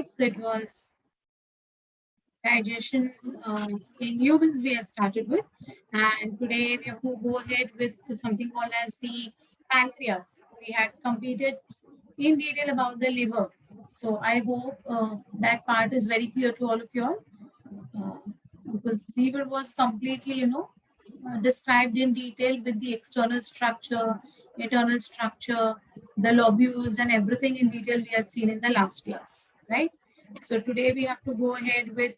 So it was digestion in humans we have started with, and today we have to go ahead with something called as the pancreas. We had completed in detail about the liver. So I hope that part is very clear to all of you all, uh, because liver was completely, described in detail with the external structure, internal structure, the lobules, and everything in detail we had seen in the last class, right? So today we have to go ahead with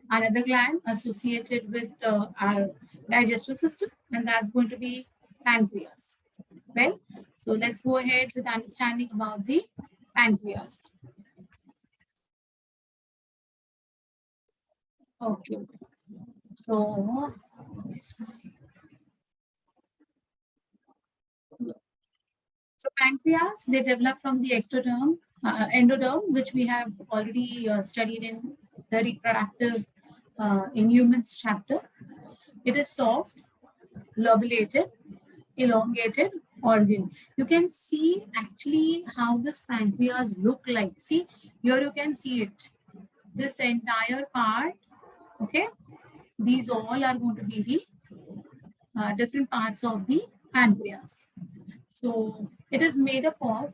another gland associated with our digestive system, and that's going to be pancreas. Well, so let's go ahead with understanding about the pancreas. Okay, so so pancreas, they develop from the ectoderm, endoderm, which we have already studied in the reproductive in humans chapter. It is soft, lobulated, elongated organ. You can see actually how this pancreas look like. See, here you can see it. This entire part, okay? These all are going to be the different parts of the pancreas. So it is made up of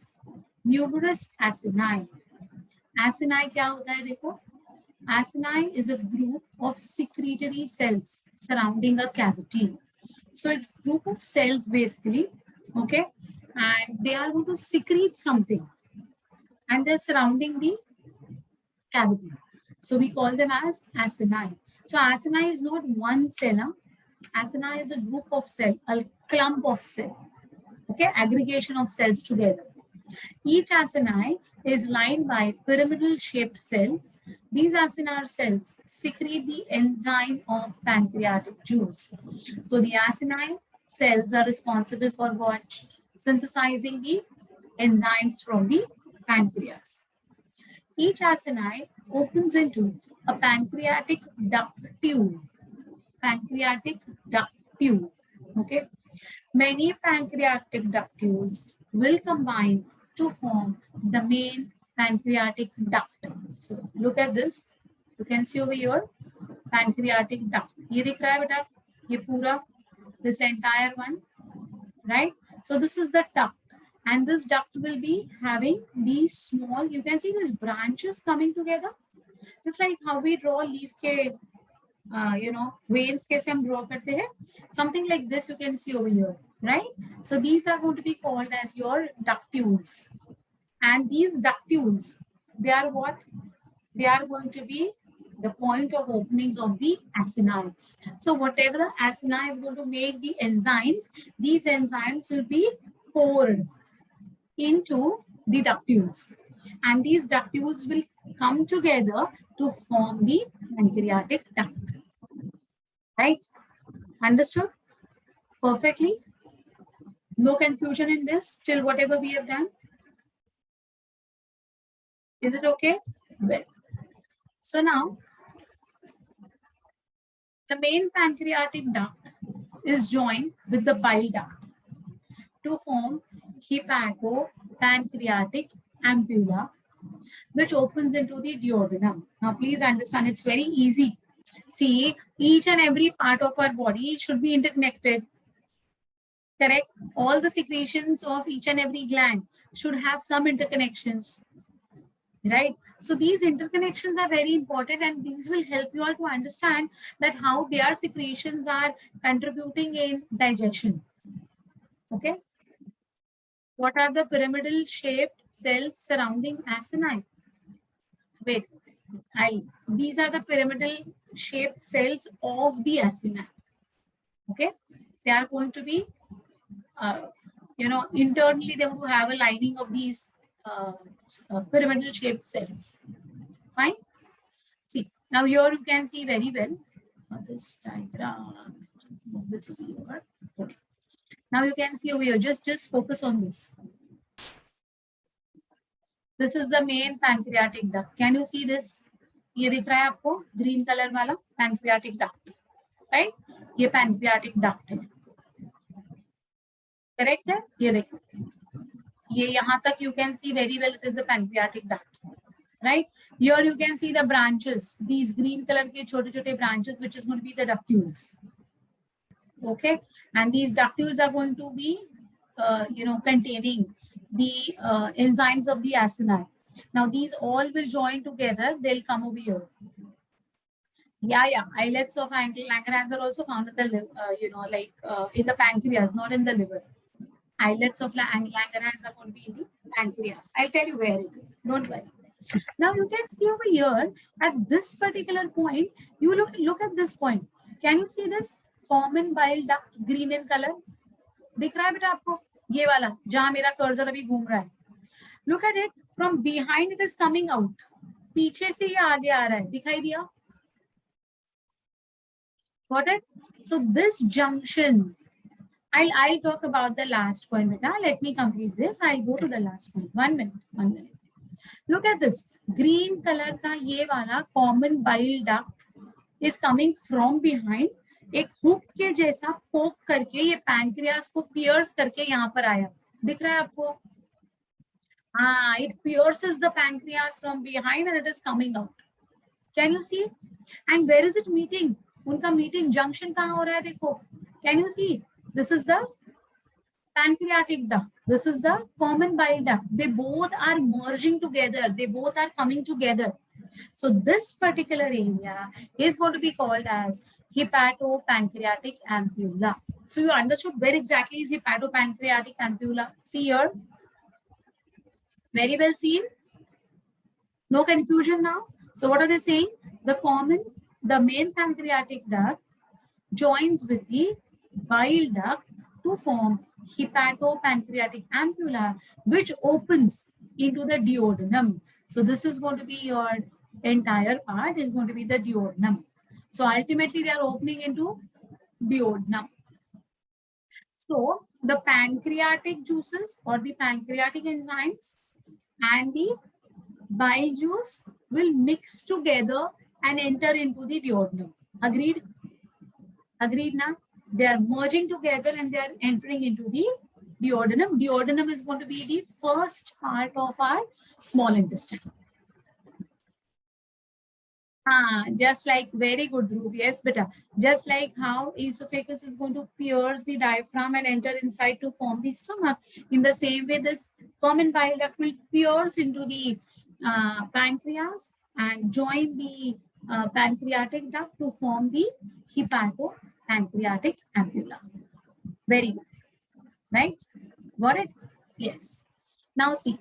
numerous acini. Acini क्या होता है देखो? Acini is a group of secretory cells surrounding a cavity. So it's group of cells basically, okay, and they are going to secrete something, and they're surrounding the cavity. So we call them as acini. So acini is not one cell. Huh? Acini is a group of cell, a clump of cell, okay, aggregation of cells together. Each acini is lined by pyramidal shaped cells. These acinar cells secrete the enzyme of pancreatic juice. So the acini cells are responsible for what? Synthesizing the enzymes from the pancreas. Each acini opens into a pancreatic duct tube. Pancreatic duct tube. Okay. Many pancreatic ductules will combine to form the main pancreatic duct. So look at this. You can see over here pancreatic duct. ये दिख रहा है बेटा? ये पूरा, this entire one, right? So this is the duct, and this duct will be having these small. You can see these branches coming together, just like how we draw leaf के veins कैसे हम draw करते हैं, something like this you can see over here, right? So these are going to be called as your ductules, and these ductules, they are what? They are going to be the point of openings of the acini. So whatever the acini is going to make the enzymes, these enzymes will be poured into the ductules, and these ductules will come together to form the pancreatic duct. Right? Understood? Perfectly? No confusion in this till whatever we have done? Is it okay? Well, so now the main pancreatic duct is joined with the bile duct to form hepatopancreatic ampulla, which opens into the duodenum. Now please understand, it's very easy. See, each and every part of our body should be interconnected. Correct? All the secretions of each and every gland should have some interconnections, right? So these interconnections are very important, and these will help you all to understand that how their secretions are contributing in digestion. Okay. What are the pyramidal shaped cells surrounding acini? Wait, these are the pyramidal shaped cells of the acini. Okay. They are going to be internally they will have a lining of these pyramidal shaped cells. Fine. See, now here you can see very well this diagram. This will be over. Okay. Now you can see over here. Just focus on this. This is the main pancreatic duct. Can you see this? ये दिख रहा है आपको green colour वाला pancreatic duct, right? ये pancreatic duct है. Correct है? ये देखो, ये यहाँ तक you can see very well it is the pancreatic duct, right? Here you can see the branches, these green color ke chote chote branches, which is going to be the ductules. Okay, and these ductules are going to be, containing the enzymes of the acini. Now these all will join together. They'll come over here. Yeah. Islets of Langerhans are also found in the in the pancreas, not in the liver. Islets of Langerhans are going to be in the pancreas. I'll tell you where it is. Don't worry. Now you can see over here at this particular point. You look at this point. Can you see this common bile duct, green in color? दिख रहा है बेटा आपको? ये वाला जहां मेरा cursor अभी घूम रहा है. Look at it. From behind it is coming out. पीछे से ये आगे आ रहा है. दिखाई दिया? Got it? So this junction, I'll talk about the last point, beta. Let me complete this. I'll go to the last point. 1 minute. Look at this. Green color का ये वाला common bile duct is coming from behind. एक hook के जैसा पोक करके ये pancreas को पियर्स करके यहाँ पर आया. दिख रहा है आपको? हाँ, it pierces the pancreas from behind and it is coming out. Can you see? And where is it meeting? उनका meeting junction कहाँ हो रहा है? देखो. Can you see? This is the pancreatic duct. This is the common bile duct. They both are merging together. They both are coming together. So this particular area is going to be called as hepatopancreatic ampulla. So you understood where exactly is hepatopancreatic ampulla? See here. Very well seen. No confusion now. So what are they saying? The main pancreatic duct joins with the bile duct to form hepatopancreatic ampulla, which opens into the duodenum. So this is going to be your entire part is going to be the duodenum. So ultimately they are opening into duodenum. So the pancreatic juices or the pancreatic enzymes and the bile juice will mix together and enter into the duodenum. Agreed? Agreed now? They are merging together and they are entering into the duodenum. Duodenum is going to be the first part of our small intestine. Just like, very good, Dhruv. Yes, beta. Just like how esophagus is going to pierce the diaphragm and enter inside to form the stomach. In the same way, this common bile duct will pierce into the pancreas and join the pancreatic duct to form the hepatopancreatic ampulla. Very good. Right? Got it? Yes. Now see.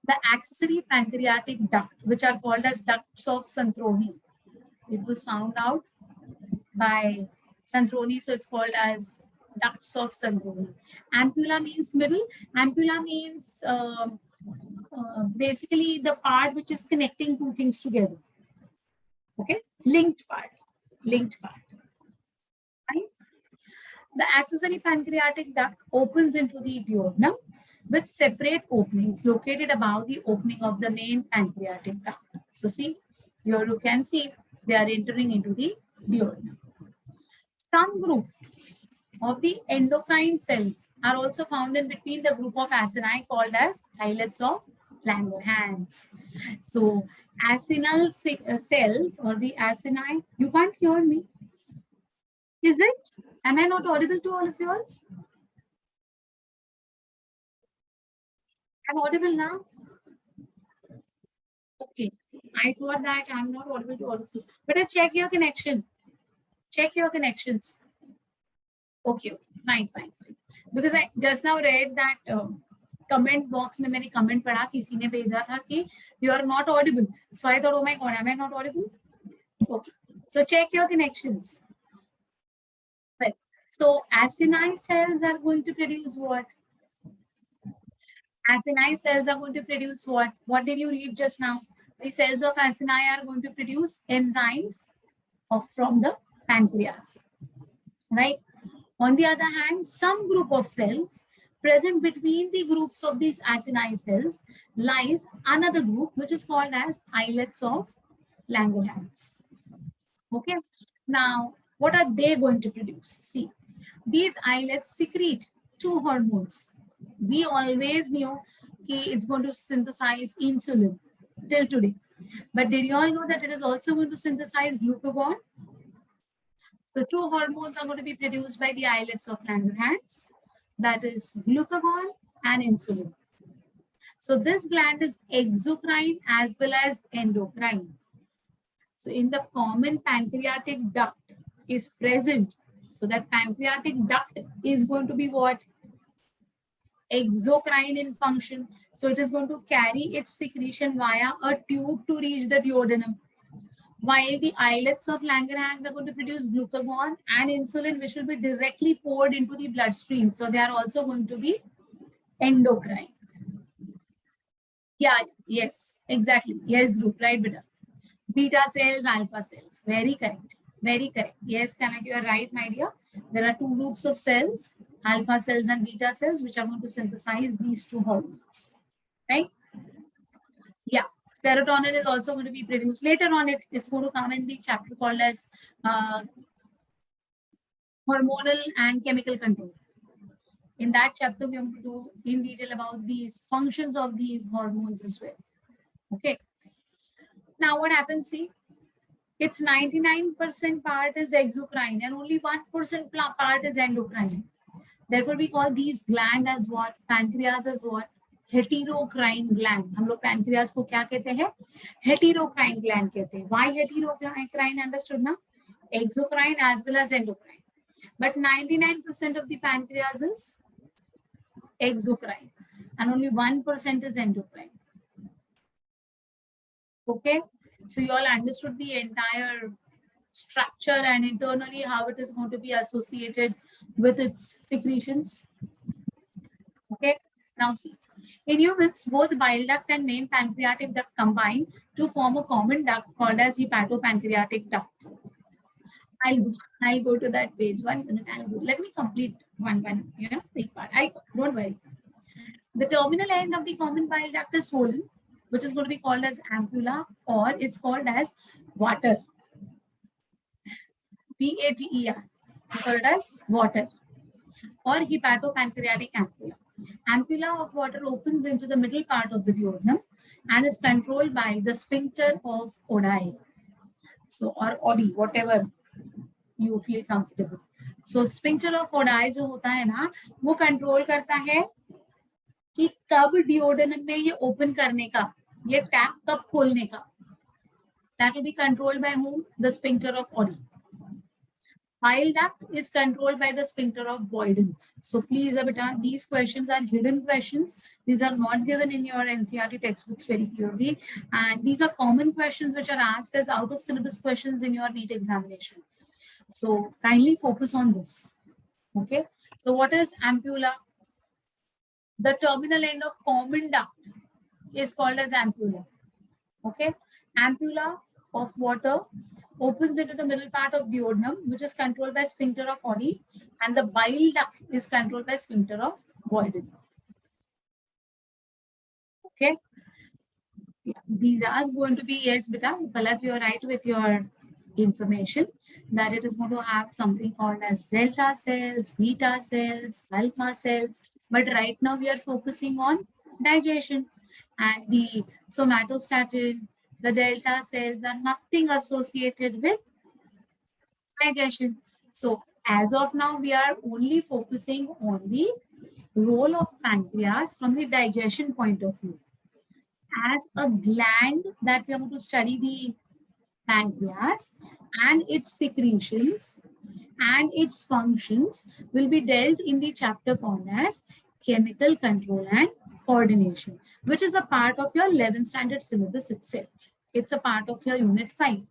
The accessory pancreatic duct, which are called as ducts of Santroni. It was found out by Santroni, so it's called as ducts of Santroni. Ampulla means middle. Ampulla means basically the part which is connecting two things together. Okay, linked part. Right? The accessory pancreatic duct opens into the duodenum with separate openings located above the opening of the main pancreatic duct. So see, here you can see they are entering into the duodenum. Some group of the endocrine cells are also found in between the group of acini called as islets of Langerhans. So acinal cells or the acini, you can't hear me. Is it? Am I not audible to all of you all? I'm audible now? Okay. I thought that I'm not audible to all of you. But check your connection. Check your connections. Okay. Fine. Because I just now read that comment box में मैंने comment पढ़ा किसी ने भेजा था कि you are not audible. So I thought, oh my God, am I not audible? Okay. So check your connections. Right. So acini cells are going to produce what? Acini cells are going to produce what? What did you read just now? The cells of acini are going to produce enzymes from the pancreas, right? On the other hand, some group of cells present between the groups of these acini cells lies another group which is called as islets of Langerhans. Okay. Now, what are they going to produce? See, these islets secrete two hormones. We always knew it's going to synthesize insulin. till today. But did you all know that it is also going to synthesize glucagon? So two hormones are going to be produced by the islets of Langerhans, that is glucagon and insulin. So this gland is exocrine as well as endocrine. So in the common pancreatic duct is present. So that pancreatic duct is going to be what? Exocrine in function. So it is going to carry its secretion via a tube to reach the duodenum. While the islets of Langerhans are going to produce glucagon and insulin, which will be directly poured into the bloodstream. So they are also going to be endocrine. Yeah, yes, exactly. Yes, Dhruv, right, beta. Beta cells, alpha cells. Very correct. Very correct. Yes, Kanak, you are right, my dear. There are two groups of cells, alpha cells and beta cells, which are going to synthesize these two hormones. Right? Yeah. Serotonin is also going to be produced. Later on, it's going to come in the chapter called as hormonal and chemical control. In that chapter, we are going to do in detail about these functions of these hormones as well. Okay. Now, what happens? See, its 99% part is exocrine and only 1% part is endocrine. Therefore, we call these gland as what? Pancreas as what? Heterocrine gland. हम लोग pancreas को क्या कहते हैं? Heterocrine gland कहते हैं. Why heterocrine? Understood ना? Exocrine as well as endocrine. But 99% of the pancreas is exocrine and only 1% is endocrine. Okay, so you all understood the entire structure and internally how it is going to be associated with its secretions. Okay, now see, in humans, both bile duct and main pancreatic duct combine to form a common duct called as hepatopancreatic duct. I'll go to that page. 1 minute. Let me complete one big part. Don't worry. The terminal end of the common bile duct is swollen, which is going to be called as ampulla, or it's called as water. P-A-T-E-R, called as water, or hepatopancreatic ampulla. Ampulla of water opens into the middle part of the duodenum and is controlled by the sphincter of Oddi. So, or Oddi, whatever you feel comfortable. So, sphincter of Oddi जो होता है ना, वो control करता है कि कब duodenum में ये ओपन करने का, ये टैप कब खोलने का. That will be controlled by whom? The sphincter of Oddi. Bile duct is controlled by the sphincter of Boyden. So please, Abita, these questions are hidden questions. These are not given in your NCERT textbooks very clearly. And these are common questions which are asked as out of syllabus questions in your NEET examination. So kindly focus on this. Okay. So what is ampulla? The terminal end of common duct is called as ampulla. Okay. Ampulla of water opens into the middle part of duodenum, which is controlled by sphincter of Oddi, and the bile duct is controlled by sphincter of Boyden. Okay. Yeah. These are going to be, yes, beta, Palat, you're right with your information that it is going to have something called as delta cells, beta cells, alpha cells. But right now we are focusing on digestion, and the somatostatin, the delta cells are nothing associated with digestion. So as of now, we are only focusing on the role of pancreas from the digestion point of view. As a gland that we are going to study the pancreas and its secretions and its functions will be dealt in the chapter called as chemical control and coordination, which is a part of your 11th standard syllabus itself. It's a part of your unit 5.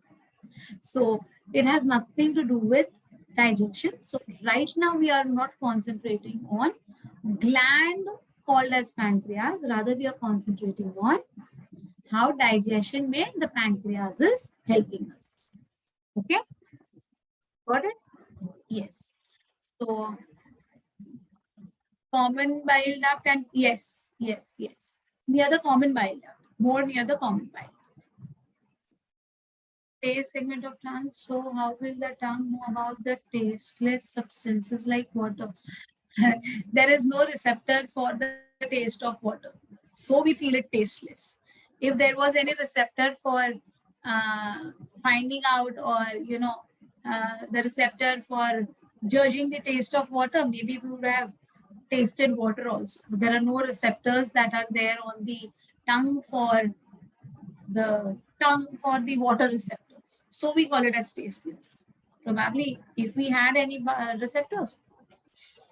So it has nothing to do with digestion. So right now we are not concentrating on gland called as pancreas. Rather, we are concentrating on how digestion may the pancreas is helping us. Okay, got it? Yes. So common bile duct and yes. Near the common bile duct, more near the common bile. Taste segment of tongue. So how will the tongue know about the tasteless substances like water? There is no receptor for the taste of water. So we feel it tasteless. if there was any receptor for finding out, or the receptor for judging the taste of water, maybe we would have tasted water also. There are no receptors that are there on the tongue for the water receptors, so we call it as taste buds. Probably if we had any receptors,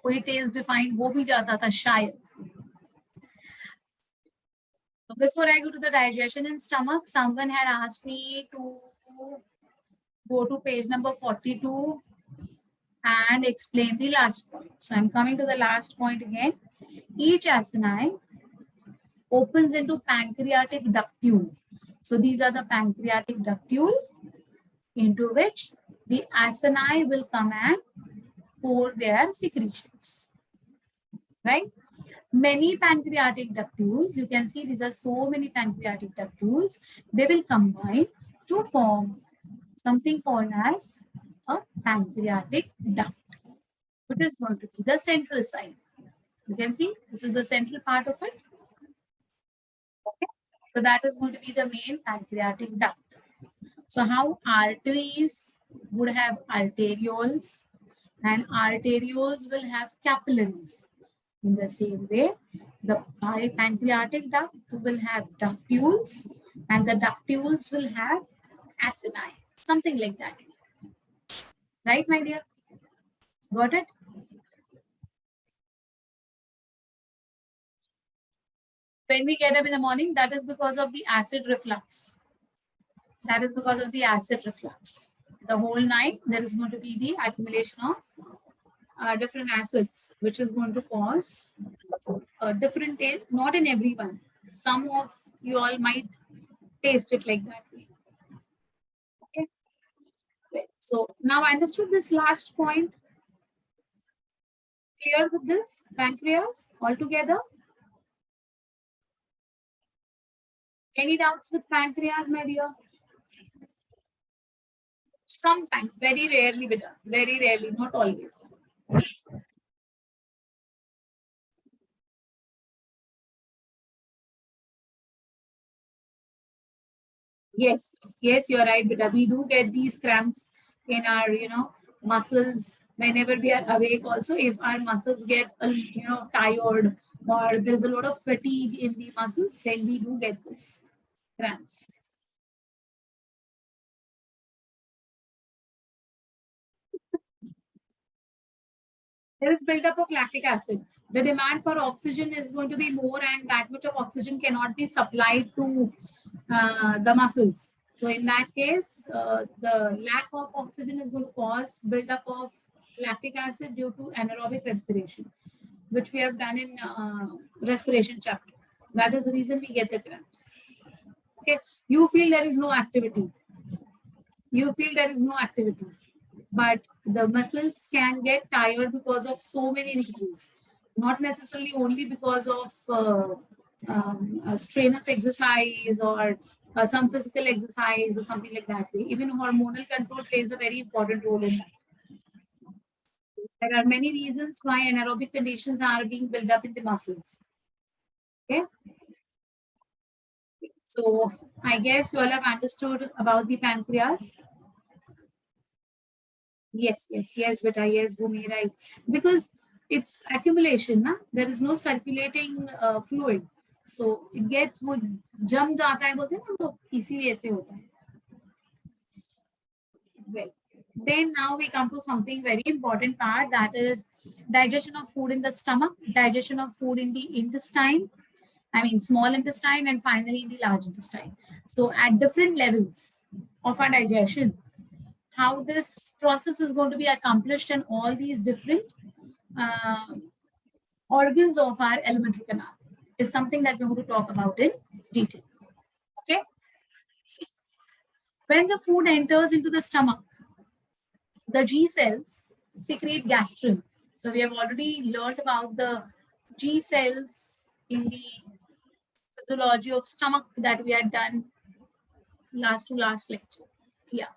कोई taste define हो भी जाता था शायद. So before I go to the digestion in stomach, someone had asked me to go to page number 42 and explain the last point. So I'm coming to the last point again. Each acini opens into pancreatic ductule. So these are the pancreatic ductule into which the acini will come and pour their secretions. Right? Many pancreatic ductules, you can see these are so many pancreatic ductules, they will combine to form something called as a pancreatic duct, which is going to be the central side. You can see this is the central part of it. Okay. So that is going to be the main pancreatic duct. So how arteries would have arterioles and arterioles will have capillaries. In the same way, the pancreatic duct will have ductules and the ductules will have acini, something like that. Right, my dear? Got it? When we get up in the morning, that is because of the acid reflux. That is because of the acid reflux. The whole night, there is going to be the accumulation of different acids, which is going to cause a different taste. Not in everyone. Some of you all might taste it like that way. Okay. So now I understood this last point. Clear with this? Pancreas altogether? Any doubts with pancreas, my dear? Sometimes, very rarely, beta. Very rarely, not always. Yes, yes, you're right, beta. We do get these cramps in our, muscles whenever we are awake. Also, if our muscles get, tired or there's a lot of fatigue in the muscles, then we do get this cramps. There is buildup of lactic acid. The demand for oxygen is going to be more, and that much of oxygen cannot be supplied to the muscles. So in that case, the lack of oxygen is going to cause buildup of lactic acid due to anaerobic respiration, which we have done in respiration chapter. That is the reason we get the cramps. Okay, you feel there is no activity. You feel there is no activity, but the muscles can get tired because of so many reasons, not necessarily only because of strenuous exercise or some physical exercise or something like that. Even hormonal control plays a very important role in that. There are many reasons why anaerobic conditions are being built up in the muscles. Okay. So I guess you all have understood about the pancreas. Yes, yes, yes, beta, yes, Bhumi, right. Because it's accumulation, na? There is no circulating fluid. So it gets वो जम जाता है बोलते हैं ना, तो इसीलिए ऐसे होता है. Well, then now we come to something very important part, that is digestion of food in the stomach, digestion of food in the intestine, I mean small intestine, and finally in the large intestine. So at different levels of our digestion, how this process is going to be accomplished in all these different uh, organs of our alimentary canal is something that we're going to talk about in detail. Okay. See, when the food enters into the stomach, the G cells secrete gastrin. So we have already learned about the G cells in the physiology of stomach that we had done last to last lecture. Yeah.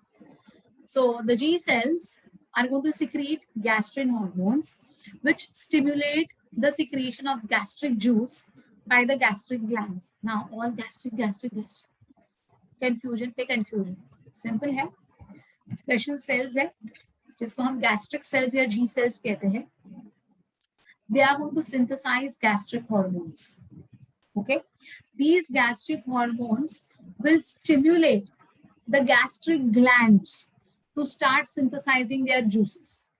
So the G cells are going to secrete gastrin hormones, which stimulate the secretion of gastric juice by the gastric glands. Now all gastric confusion पे confusion simple है. Special cells है जिसको हम gastric cells या G cells कहते हैं. They are going to synthesize gastric hormones. Okay, these gastric hormones will stimulate the gastric glands to start synthesizing their juices.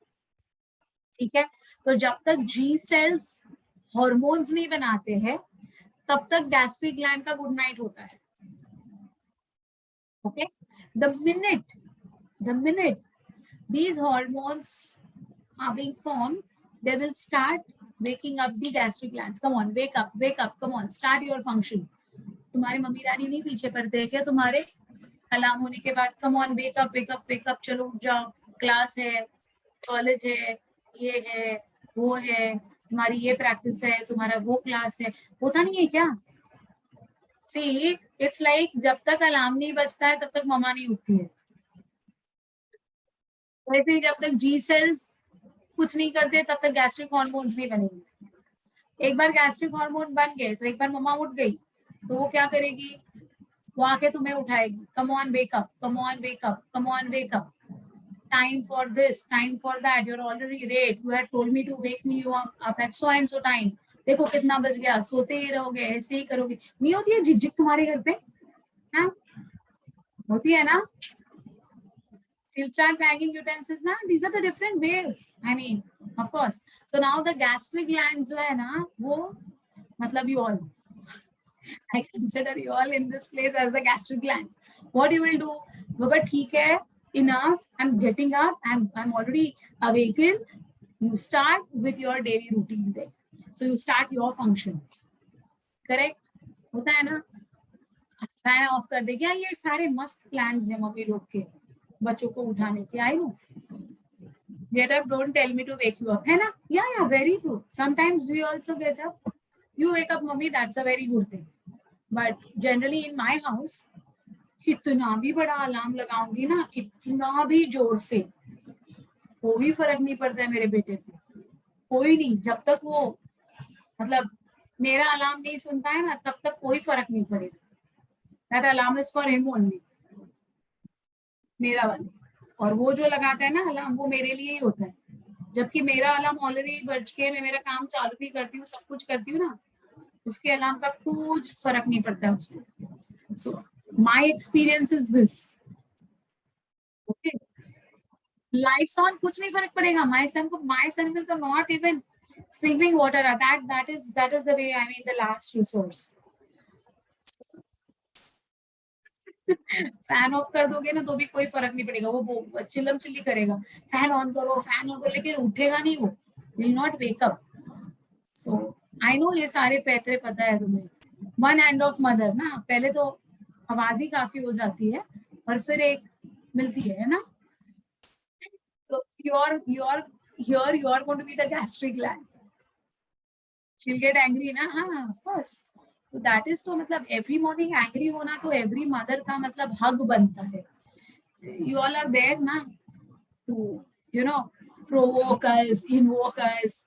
ठीक है, तो जब तक G cells hormones नहीं बनाते हैं तब तक gastric gland का good night होता है. Okay, the minute these hormones are being formed, they will start waking up the gastric glands. Come on, wake up, come on, start your function. तुम्हारे mummy daddy नहीं पीछे पड़ते हैं क्या तुम्हारे अलार्म होने के बाद? कम ऑन, वेक अप, चलो उठ जाओ, क्लास है, कॉलेज है, ये है, वो है, तुम्हारी ये प्रैक्टिस है, तुम्हारा वो क्लास है. होता नहीं है क्या? See, it's like जब तक अलार्म नहीं बजता है तब तक मम्मा नहीं उठती है. वैसे ही जब तक जी सेल्स कुछ नहीं करते तब तक गैस्ट्रिक हार्मोन्स नहीं बनेंगे. एक बार गैस्ट्रिक हार्मोन बन गए तो एक बार मम्मा उठ गई तो वो क्या करेगी? वो आके तुम्हें उठाएगी. Come on wake up, time for this, time for that, you are already late, you had told me to wake me up at so and so time. देखो कितना बज गया, सोते ही रहोगे, ऐसे ही करोगे. नहीं होती है झिकझिक तुम्हारे घर पे? हाँ होती है ना? She'll start banging utensils ना. These are the different ways. I mean, of course. So now the gastric glands जो है ना, वो मतलब you all. I consider you all in this place as the gastric glands. What you will do? But ठीक है, enough. I'm getting up. I'm already awakened. You start with your daily routine there. So you start your function. Correct? होता है ना? Fan of कर दे. क्या ये सारे मस्त प्लान्स हैं मम्मी लोग के बच्चों को उठाने के? I know. Get up, don't tell me to wake you up. है ना? Yeah, very true. Sometimes we also get up. You wake up, mommy, that's a very good thing. But generally in my house, कितना भी बड़ा alarm लगाऊंगी ना, कितना भी जोर से, कोई फर्क नहीं पड़ता है मेरे बेटे पे. कोई नहीं. जब तक वो मतलब मेरा अलार्म नहीं सुनता है ना तब तक कोई फर्क नहीं पड़ेगा. That alarm is for him only. मेरा वाला. और वो जो लगाता है ना अलार्म, वो मेरे लिए ही होता है. जबकि मेरा अलार्म ऑलरेडी बज के मैं मेरा काम चालू भी करती हूँ, सब कुछ करती हूँ ना, उसके अलार्म का कुछ फर्क नहीं पड़ता है उसको. So my experience is this. Okay. Lights on, कुछ नहीं फर्क पड़ेगा. My son will not even sprinkling water. That is the way, I mean, the last resource. Fan of कर दोगे ना तो भी कोई फर्क नहीं पड़ेगा. वो चिल्लम चिल्ली करेगा, फैन ऑन करो, लेकिन उठेगा नहीं. वो will not wake up. So I know ये सारे पैतरे पता है तुम्हें. वन हैंड ऑफ मदर ना. पहले तो आवाज ही काफी हो जाती है और फिर एक मिलती है ना. तो you are going to be the gastric gland. She'll get angry ना. हाँ of course. तो दैट इज तो मतलब एवरी मॉर्निंग एंग्री होना तो एवरी मदर का मतलब हग बनता है. यू ऑल आर देयर ना to you know provoke us, invoke us.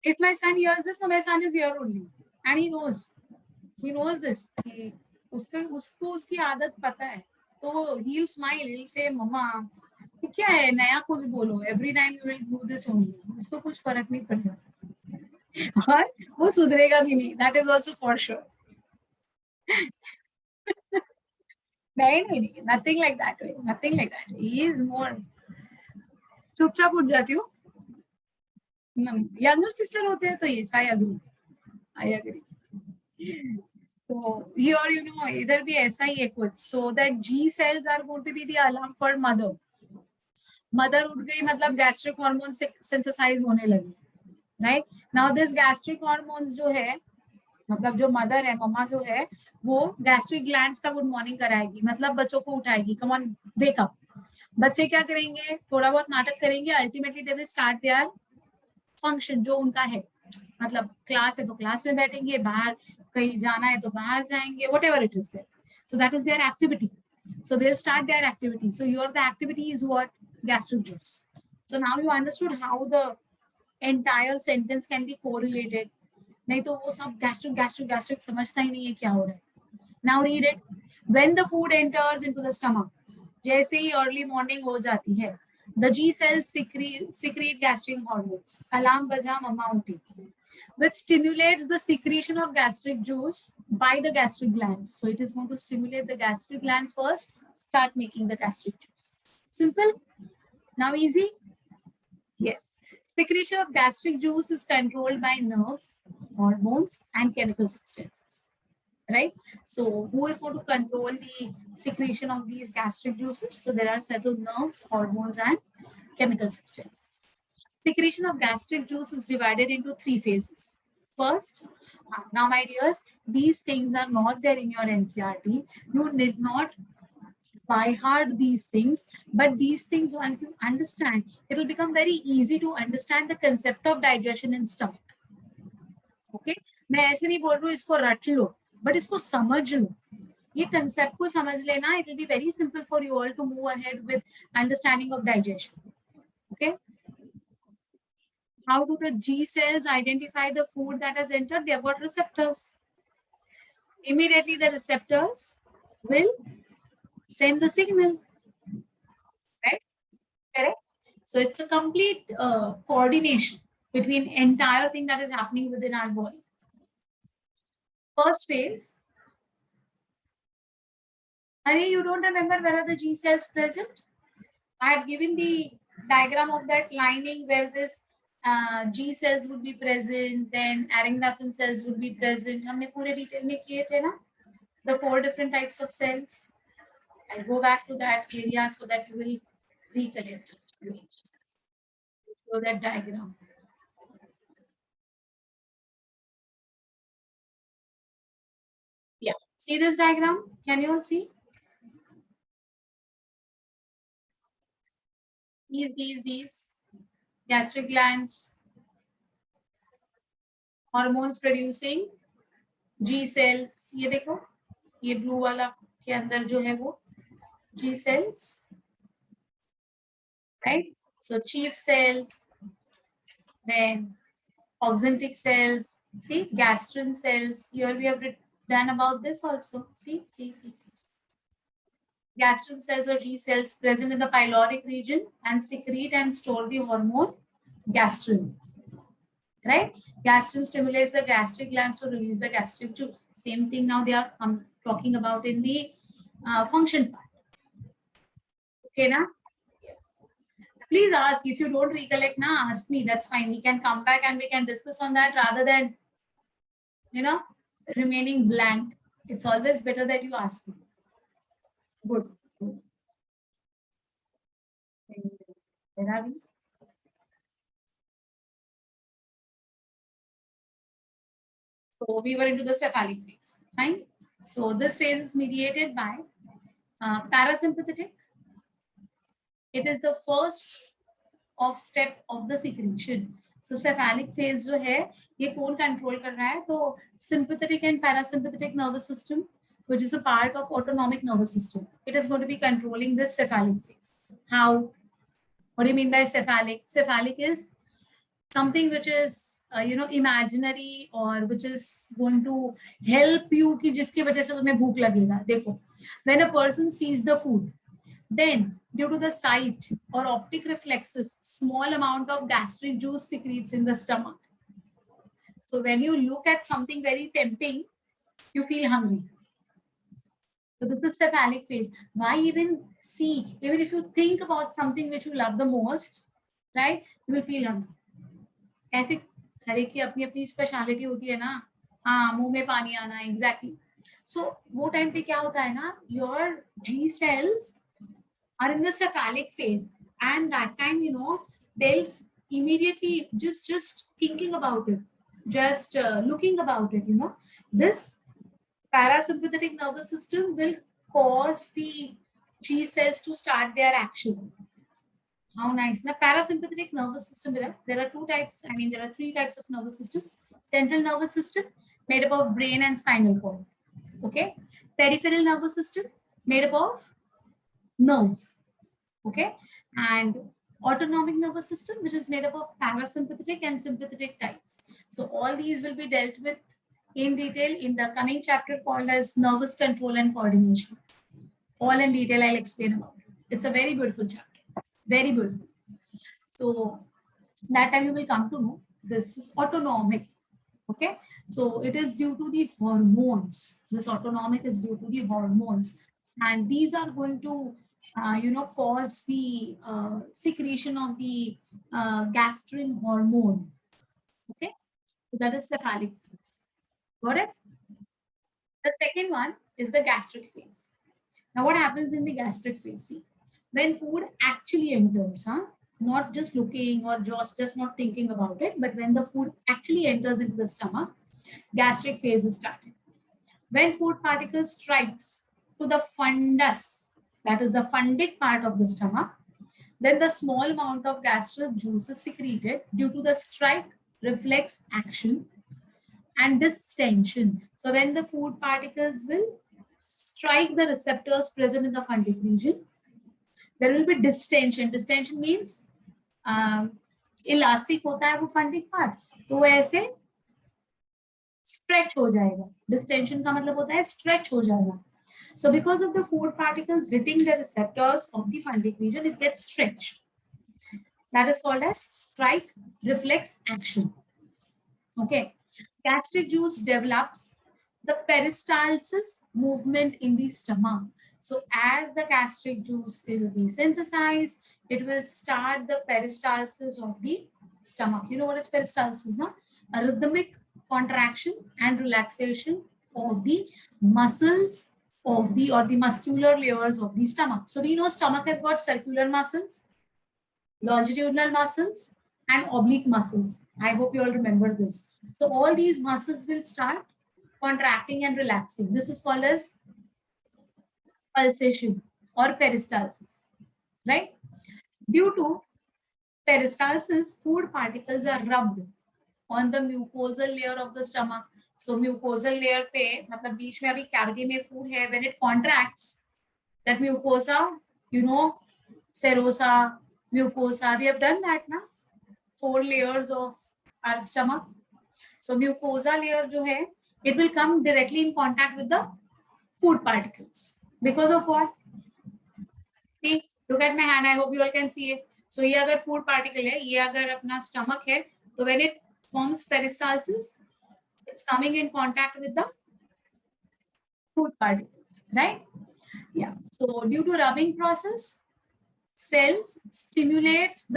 If my son hears this, no, my son is here only and he knows this. उसको उसकी आदत पता है. तो he'll smile, he'll say mama क्या है नया कुछ बोलो, every time you will do this only. उसको कुछ फर्क नहीं पड़ता और वो सुधरेगा भी नहीं. That is also for sure. नहीं, nothing like that. He is more चुपचाप उठ जाती हूँ. यंगर सिस्टर होते हैं तो यस, आई अग्री. तो हियर यू नो इधर भी ऐसा ही है कुछ. So that G cells are going to be the alarm for mother उठ गई मतलब गैस्ट्रिक हार्मोन सिंथेसाइज होने लगी. Right now this gastric hormones जो है मतलब जो मदर है, मम्मा जो है, वो गैस्ट्रिक ग्लैंड्स का गुड मॉर्निंग कराएगी, मतलब बच्चों को उठाएगी. Come on wake up. बच्चे क्या करेंगे? थोड़ा बहुत नाटक करेंगे. Ultimately they will start their function जो उनका है. मतलब क्लास है तो क्लास में बैठेंगे, बाहर कहीं जाना है तो बाहर जाएंगे, whatever it is there. So that is their activity. So they'll start their activity. So the activity is what? Gastric juice. So now you understood how the entire sentence can be correlated. नहीं तो वो सब gastric gastric gastric समझता ही नहीं है क्या हो रहा है. Now read it. When the food enters into the stomach, जैसे ही अर्ली मॉर्निंग हो जाती है, the G cells secrete gastric hormones. Alarm बजा, मम्मा उठी, which stimulates the secretion of gastric juice by the gastric glands. So it is going to stimulate the gastric glands first, start making the gastric juice. Simple. Now easy. Yes. Secretion of gastric juice is controlled by nerves, hormones, and chemical substances. Right? So who is going to control the secretion of these gastric juices? So there are several nerves, hormones, and chemical substances. Secretion of gastric juice is divided into 3 phases. First, now my dears, these things are not there in your NCRT. You need not by heart these things, but these things, once you understand, it will become very easy to understand the concept of digestion in stomach. Okay, मैं ऐसे नहीं बोल रही हूँ इसको रट लो, but इसको समझ लो. ये concept को समझ लेना, it will be very simple for you all to move ahead with understanding of digestion. Okay. How do the G cells identify the food that has entered? They have got receptors. Immediately the receptors will send the signal. Right? Correct? So it's a complete coordination between entire thing that is happening within our body. First phase. Hari, you don't remember where are the G cells present? I had given the diagram of that lining where this G cells would be present, then Arrington cells would be present. हमने पूरे detail में किए थे ना? The 4 different types of cells. I'll go back to that area so that you will recollect it. So that diagram. Yeah. See this diagram? Can you all see? These gastric glands, hormones producing G cells. ये देखो, ये blue वाला के अंदर जो है वो G cells, right? So chief cells, then oxyntic cells. See, gastrin cells. Here we have done about this also. See. Gastrin cells or G cells present in the pyloric region and secrete and store the hormone gastrin. Right? Gastrin stimulates the gastric glands to release the gastric juice. Same thing now they are talking about in the function part. Okay, na? Please ask. If you don't recollect, na, ask me. That's fine. We can come back and we can discuss on that rather than, remaining blank. It's always better that you ask me. Good. Where are we? So we were into the cephalic phase. Fine. So this phase is mediated by parasympathetic. It is the first of step of the secretion. So cephalic phase जो है ये कौन control कर रहा है? तो sympathetic and parasympathetic nervous system, which is a part of autonomic nervous system, it is going to be controlling this cephalic phase. How? What do you mean by cephalic? Cephalic is something which is imaginary or which is going to help you कि जिसकी वजह से तुम्हें भूख लगेगा. देखो, when a person sees the food, then due to the sight or optic reflexes, small amount of gastric juice secretes in the stomach. So when you look at something very tempting, you feel hungry. So this is the cephalic phase. Why even see? Even if you think about something which you love the most, right? You will feel hungry. ऐसे हर एक की अपनी अपनी speciality होती है ना. हाँ, मुंह में पानी आना. Exactly. So वो टाइम पे क्या होता है ना? Your G cells are in the cephalic phase, and that time they'll immediately just thinking about it, just looking about it. This parasympathetic nervous system will cause the G cells to start their action. How nice. The parasympathetic nervous system, there are 2 types. I mean, there are 3 types of nervous system. Central nervous system made up of brain and spinal cord. Okay. Peripheral nervous system made up of nerves. Okay. And autonomic nervous system, which is made up of parasympathetic and sympathetic types. So all these will be dealt with in detail in the coming chapter called as nervous control and coordination. All in detail I'll explain about it. It's a very beautiful chapter, very beautiful. So that time you will come to know this is autonomic. Okay, so it is due to the hormones. This autonomic is due to the hormones, and these are going to cause the secretion of the gastrin hormone. Okay, so that is cephalic phase. Got it? The second one is the gastric phase. Now what happens in the gastric phase? See, when food actually enters, not just looking or just not thinking about it, but when the food actually enters into the stomach, gastric phase is started. When food particles strikes to the fundus, that is the fundic part of the stomach, then the small amount of gastric juice is secreted due to the strike reflex action and distension. So when the food particles will strike the receptors present in the fundic region, there will be distension. Distension means elastic होता है वो fundic part, तो वो ऐसे stretch हो जाएगा. Distension का मतलब होता है स्ट्रेच हो जाना. So because of the food particles hitting the receptors of the fundic region, it gets stretched. That is called as strike reflex action. Okay. Gastric juice develops the peristalsis movement in the stomach. So as the gastric juice is being synthesized, it will start the peristalsis of the stomach. You know what is peristalsis, no? A rhythmic contraction and relaxation of the muscles of the or the muscular layers of the stomach. So we know stomach has got circular muscles, longitudinal muscles, and oblique muscles. I hope you all remember this. So all these muscles will start contracting and relaxing. This is called as pulsation or peristalsis, right? Due to peristalsis, food particles are rubbed on the mucosal layer of the stomach. So mucosal layer पे मतलब बीच में अभी cavity में food है, when it contracts, that mucosa, you know, serosa, mucosa, we have done that now. 4 layers of our stomach. So mucosa layer जो है, it will come directly in contact with the food particles. Because of what? See, look at my hand. I hope you all can see it. So ये अगर food particle है, ये अगर अपना stomach है, तो when it forms peristalsis, it's coming in contact with the food particles, right? Yeah. So due to rubbing process, cells stimulates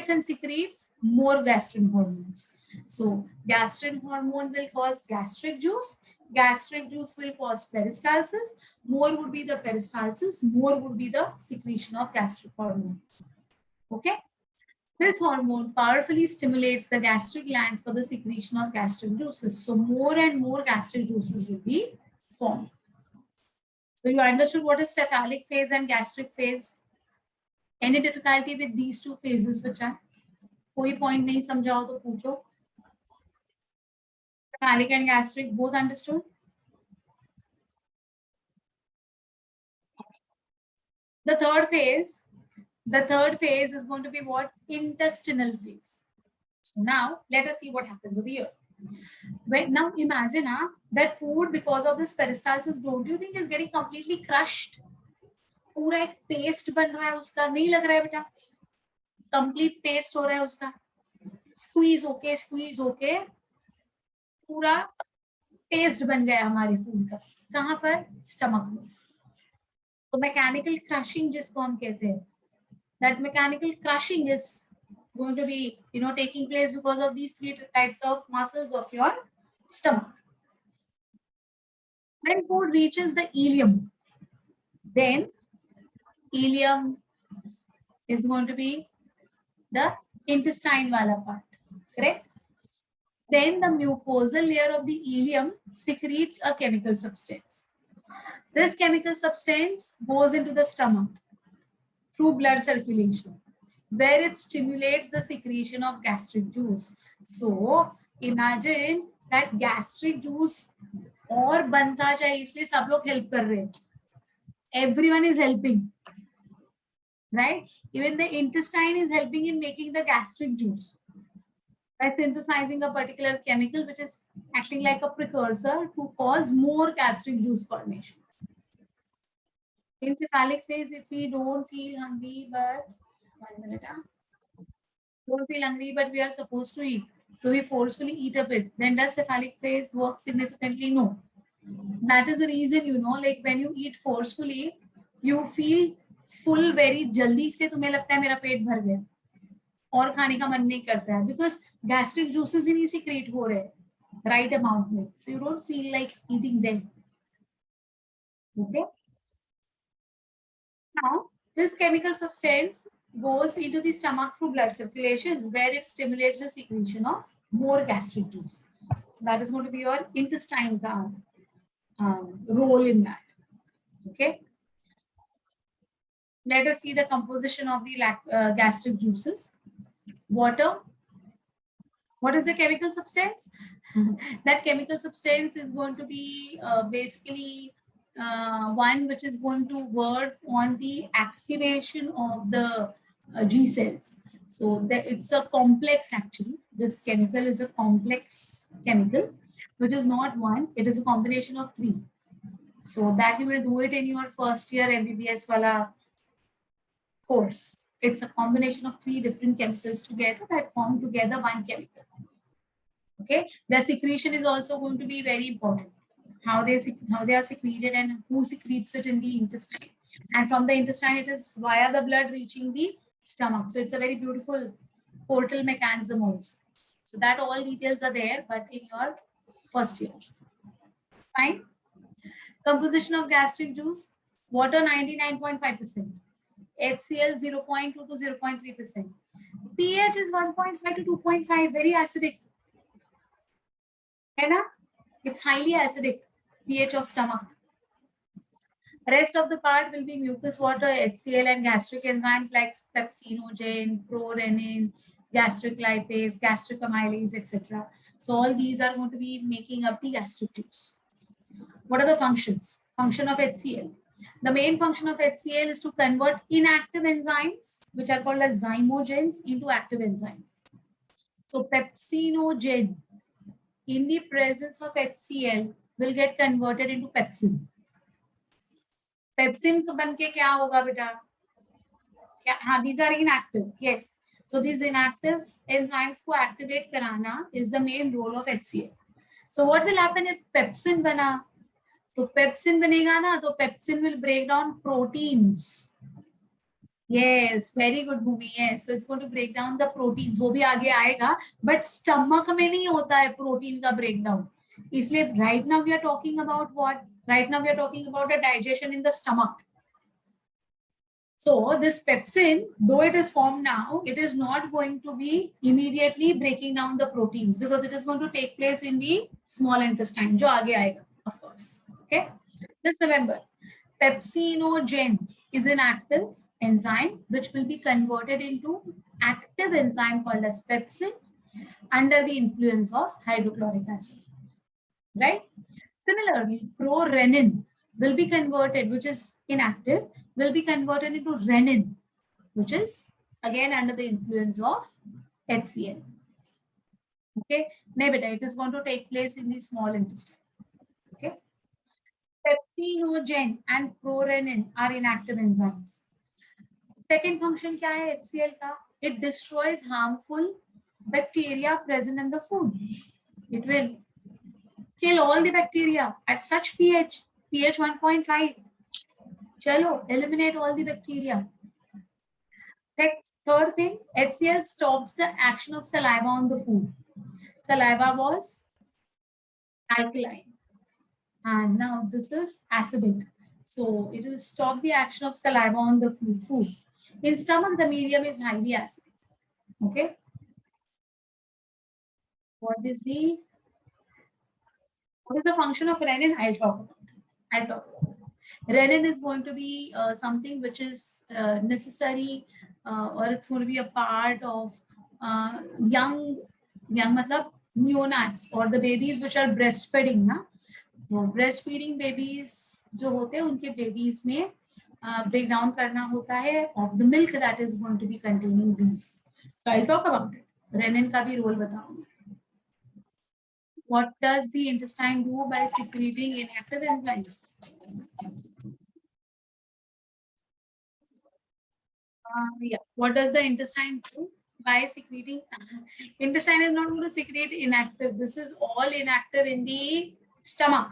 and secretes more gastrin hormones. So gastrin hormone will cause gastric juice. Gastric juice will cause peristalsis. More would be the peristalsis, more would be the secretion of gastric hormone. Okay. This hormone powerfully stimulates the gastric glands for the secretion of gastric juices. So more and more gastric juices will be formed. So you understood what is cephalic phase and gastric phase? Any difficulty with these two phases बच्चा? कोई point नहीं समझाओ तो पूछो. Cephalic and gastric both understood? The third phase is going to be what? Intestinal phase. So now let us see what happens over here. Well, now imagine that food, because of this peristalsis, don't you think is getting completely crushed? पूरा एक paste बन रहा है उसका, नहीं लग रहा है बेटा? कंप्लीट पेस्ट हो रहा है उसका, स्क्वीज होके पूरा पेस्ट बन गया हमारे फूड का. कहाँ पर? स्टमक में. तो मैकेनिकल क्रशिंग जिसको हम कहते हैं, that mechanical crushing is going to be taking place because of these 3 types of muscles of your stomach. When food reaches the ileum, then ileum is going to be the intestine wala part, correct? Then the mucosal layer of the ileum secretes a chemical substance. This chemical substance goes into the stomach through blood circulation, where it stimulates the secretion of gastric juice. So imagine that gastric juice और बनता जाए, इसलिए सब लोग help कर रहे हैं. Everyone is helping. right? Even the intestine is helping in making the gastric juice by synthesizing a particular chemical which is acting like a precursor to cause more gastric juice formation. In cephalic phase, if we don't feel hungry, but 1 minute, don't feel hungry, but we are supposed to eat, so we forcefully eat a bit, then does cephalic phase work significantly? No. That is the reason, like when you eat forcefully, you feel full very jaldi से, तुम्हें लगता है मेरा पेट भर गया और खाने का मन नहीं करता है, because gastric juices ही नहीं secrete हो रहे right amount में, so you don't feel like eating them. Okay. Now, this chemical substance goes into the stomach through blood circulation, where it stimulates the secretion of more gastric juice. So that is going to be your intestine role in that. Okay. Let us see the composition of the gastric juices. Water. What is the chemical substance? That chemical substance is going to be basically one which is going to work on the activation of the G cells. So it's a complex actually. This chemical is a complex chemical, which is not one. It is a combination of 3. So that you will do it in your first year MBBS wala course. It's a combination of 3 different chemicals together that form together one chemical. Okay, the secretion is also going to be very important. How they are secreted and who secretes it in the intestine. And from the intestine, it is via the blood reaching the stomach. So it's a very beautiful portal mechanism also. So that all details are there, but in your first year. Fine. Composition of gastric juice: water 99.5%, HCl 0.2 to 0.3%. pH is 1.5 to 2.5, very acidic. है ना? It's highly acidic, pH of stomach. Rest of the part will be mucus water, HCl, and gastric enzymes like pepsinogen, prorenin, gastric lipase, gastric amylase, etc. So all these are going to be making up the gastric juice. What are the functions? Function of HCl. The main function of HCl is to convert inactive enzymes, which are called as zymogens, into active enzymes. So pepsinogen, in the presence of HCl, will get converted into pepsin. Pepsin तो बन के क्या होगा बेटा? हाँ, these are inactive. Yes. So these inactive enzymes को activate कराना is the main role of HCl. So what will happen is pepsin बना, तो pepsin बनेगा ना, तो pepsin will break down proteins. Yes, very good, Bhumi. Yes, so it's going to break down the proteins. वो भी आगे आएगा, but stomach में नहीं होता है protein का breakdown. इसलिए right now we are talking about what? Right now we are talking about the digestion in the stomach. So this pepsin, though it is formed now, it is not going to be immediately breaking down the proteins because it is going to take place in the small intestine, जो आगे आएगा, of course. Okay, just remember, pepsinogen is an active enzyme which will be converted into active enzyme called as pepsin under the influence of hydrochloric acid, right? Similarly, prorenin will be converted, which is inactive, will be converted into renin, which is again under the influence of HCl. Okay, no, beta, it is going to take place in the small intestine. Okay, pepsinogen and prorenin are inactive enzymes. Second function क्या है HCl का? It destroys harmful bacteria present in the food. It will kill all the bacteria at such pH 1.5. Chalo, eliminate all the bacteria. Third thing, HCl stops the action of saliva on the food. Saliva was alkaline, and now this is acidic. So it will stop the action of saliva on the food. In stomach, the medium is highly acidic. Okay. What is the function of renin? I'll talk about it. Renin is going to be something which is necessary, or it's going to be a part of young matlab neonates or the babies which are breastfeeding ना. तो breastfeeding babies जो होते हैं उनके babies में break down करना होता है of the milk that is going to be containing these. So I'll talk about it. Renin का भी role बताऊंगी. What does the intestine do by secreting inactive enzymes? Yeah. What does the intestine do by secreting? Intestine is not going to secrete inactive. This is all inactive in the stomach,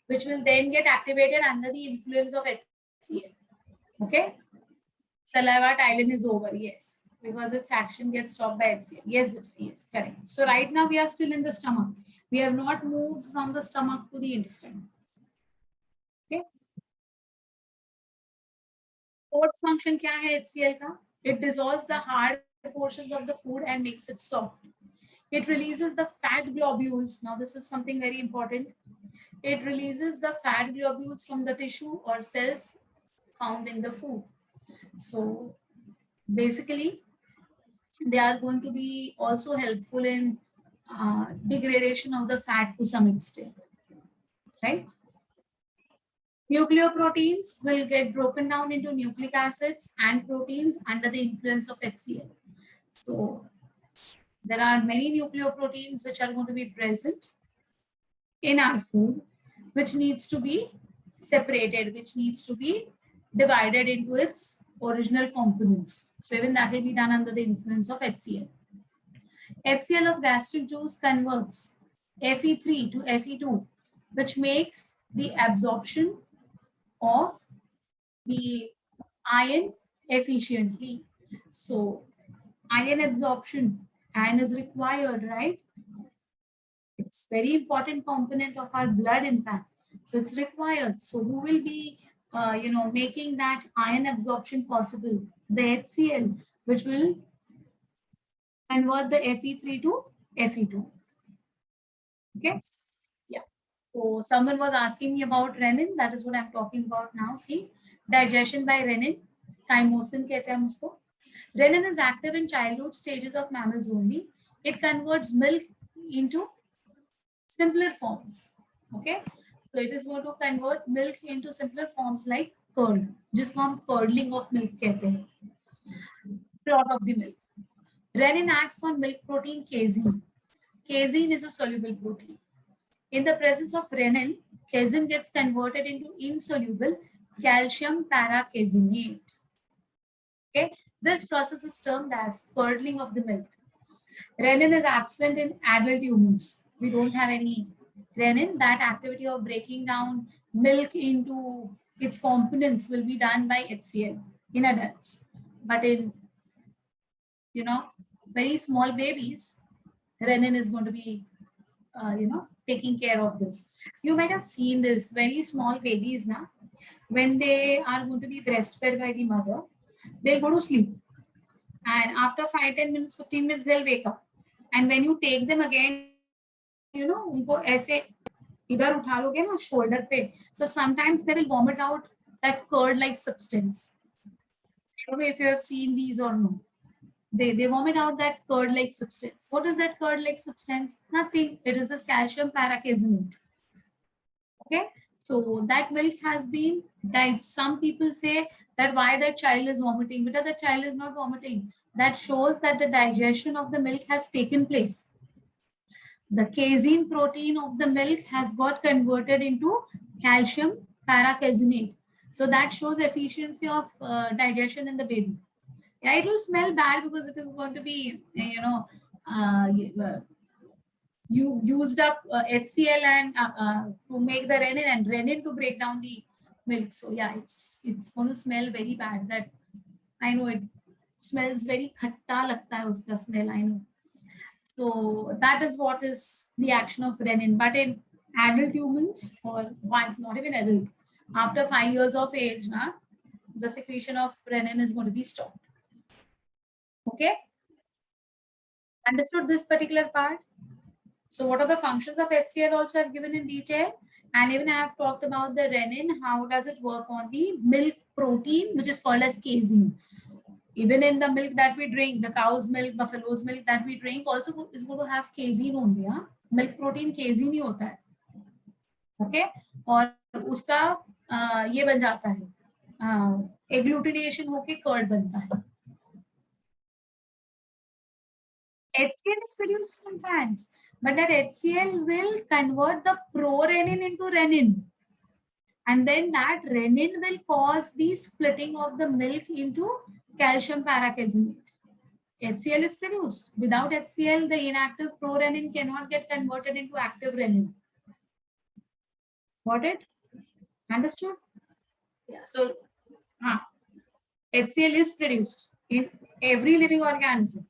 which will then get activated under the influence of HCl. Okay. Saliva Tylen is over. Yes. Because its action gets stopped by HCl. Yes, yes, correct. So right now we are still in the stomach. We have not moved from the stomach to the intestine. Okay. Fourth function क्या है HCl का? It dissolves the hard portions of the food and makes it soft. It releases the fat globules. Now this is something very important. It releases the fat globules from the tissue or cells found in the food. So basically, they are going to be also helpful in degradation of the fat to some extent, right? Nucleoproteins will get broken down into nucleic acids and proteins under the influence of HCl. So there are many nucleoproteins which are going to be present in our food, which needs to be separated, which needs to be divided into its original components. So even that will be done under the influence of HCl. HCl of gastric juice converts Fe3 to Fe2, which makes the absorption of the iron efficiently. So iron absorption, iron is required, right? It's very important component of our blood, in fact. So it's required. So who will be, making that iron absorption possible? The HCl, which will convert the Fe3 to Fe2. Okay. Yeah. So someone was asking me about renin. That is what I'm talking about now. See, digestion by renin, chymosin कहते हैं हम उसको. Renin is active in childhood stages of mammals only. It converts milk into simpler forms. Okay, so it is going to convert milk into simpler forms like curd, जिसको हम curdling of milk कहते हैं. Clot of the milk. Renin acts on milk protein casein. Casein is a soluble protein. In the presence of renin, casein gets converted into insoluble calcium paracaseinate. Okay, this process is termed as curdling of the milk. Renin is absent in adult humans. We don't have any renin. That activity of breaking down milk into its components will be done by HCl in adults. But in, very small babies, renin is going to be, taking care of this. You might have seen this. Very small babies now, when they are going to be breastfed by the mother, they'll go to sleep. And after 5, 10 minutes, 15 minutes, they'll wake up. And when you take them again, उनको ऐसे इधर उठा लोगे ना shoulder पे, so sometimes they will vomit out that curd-like substance. I don't know if you have seen these or no. They vomit out that curd-like substance. What is that curd-like substance? Nothing. It is this calcium paracaseinate. Okay, so that milk has been died. Some people say that why the child is vomiting, because the child is not vomiting. That shows that the digestion of the milk has taken place. The casein protein of the milk has got converted into calcium paracaseinate. So that shows efficiency of digestion in the baby. Yeah, it will smell bad because it is going to be, you used up HCl and to make the renin, and renin to break down the milk. So yeah, it's going to smell very bad. That I know, it smells very khatta लगता है उसका smell, I know. So that is what is the action of renin. But in adult humans, or once, not even adult, after 5 years of age, the secretion of renin is going to be stopped. Okay, understood this particular part? So what are the functions of HCl also I've given in detail, and even I have talked about the renin. How does it work on the milk protein, which is called as casein? Even in the milk that we drink, the cow's milk, buffalo's milk that we drink also is going to have casein only. Milk protein casein ही होता है. Okay, और उसका ये बन जाता है agglutination होके curd बनता है. HCl is produced from fats, but that HCl will convert the prorenin into renin, and then that renin will cause the splitting of the milk into calcium paracasinate. HCl is produced. Without HCl, the inactive prorenin cannot get converted into active renin. Got it? Understood? Yeah. So, HCl is produced in every living organism.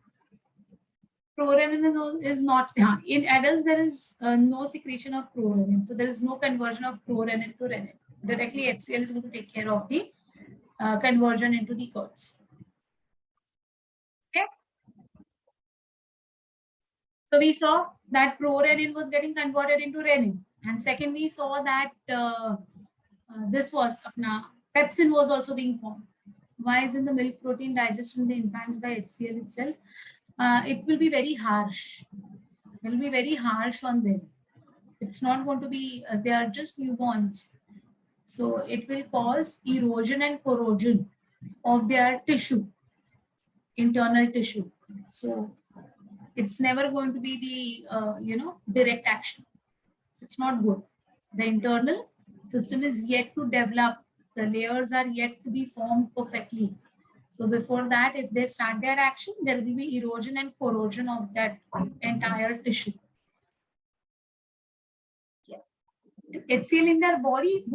Prorenin is not. In adults, there is no secretion of prorenin. So, there is no conversion of prorenin to renin. Directly, HCl is going to take care of the conversion into the curds. Okay. So, we saw that prorenin was getting converted into renin. And second, we saw that this was pepsin was also being formed. Why is in the milk protein digested in the infants by HCl itself? It will be very harsh. It will be very harsh on them. It's not going to be, they are just newborns. So it will cause erosion and corrosion of their tissue, internal tissue. So it's never going to be the, direct action. It's not good. The internal system is yet to develop. The layers are yet to be formed perfectly. So before that, if they start their action, there will be erosion and corrosion of that entire tissue. Yeah. HCl in their body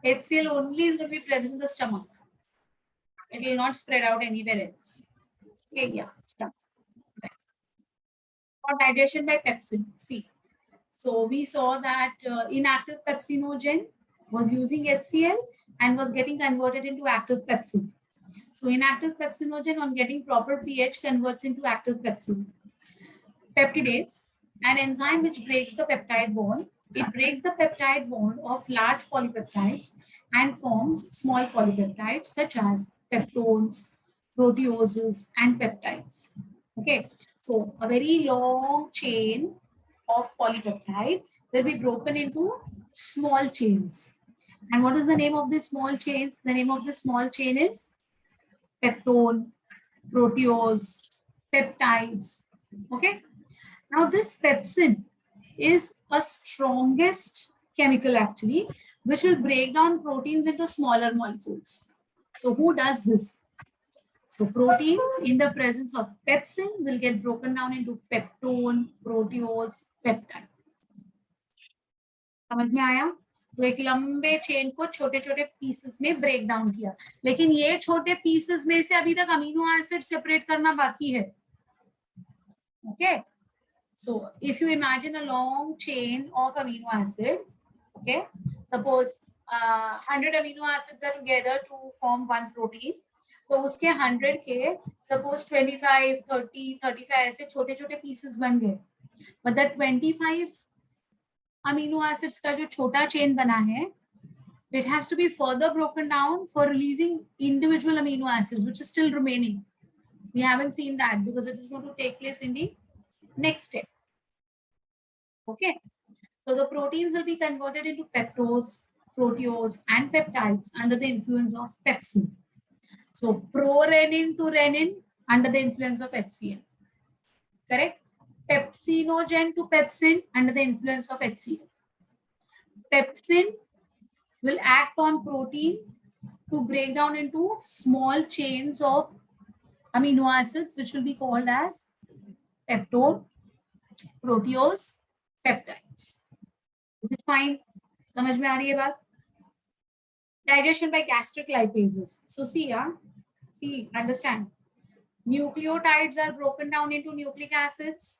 HCl only is going to be present in the stomach. It will not spread out anywhere else. Okay, yeah, stomach. Right. For digestion by pepsin, see. So we saw that inactive pepsinogen was using HCl and was getting converted into active pepsin. So inactive pepsinogen on getting proper pH converts into active pepsin. Peptidase, an enzyme which breaks the peptide bond. It breaks the peptide bond of large polypeptides and forms small polypeptides such as peptones, proteoses, and peptides. Okay, so a very long chain of polypeptide will be broken into small chains. And what is the name of the small chains? The name of the small chain is peptone, proteose, peptides. Okay. Now this pepsin is a strongest chemical actually, which will break down proteins into smaller molecules. So who does this? So proteins in the presence of pepsin will get broken down into peptone, proteose, peptide. समझ में आया? तो एक लंबे chain को छोटे छोटे pieces में ब्रेक डाउन किया, लेकिन ये छोटे पीसेस में से अभी तक अमीनो एसिड सेपरेट करना बाकी है. Okay, so if you imagine a long chain of amino acid, okay, suppose 100 amino acids are together to form one protein, तो उसके 100 के suppose 25, 30, 35 ऐसे छोटे छोटे pieces बन गए, but that 25 amino acids का जो छोटा chain बना है, it has to be further broken down for releasing individual amino acids which is still remaining. We haven't seen that because it is going to take place in the next step. Okay, so the proteins will be converted into peptose, proteose, and peptides under the influence of pepsin. So prorenin to renin under the influence of HCl. Correct? Pepsinogen to pepsin under the influence of HCl. Pepsin will act on protein to break down into small chains of amino acids, which will be called as peptone, proteose, peptides. Is it fine? समझ में आ रही है बात? Digestion by gastric lipases. So see, understand. Nucleotides are broken down into nucleic acids.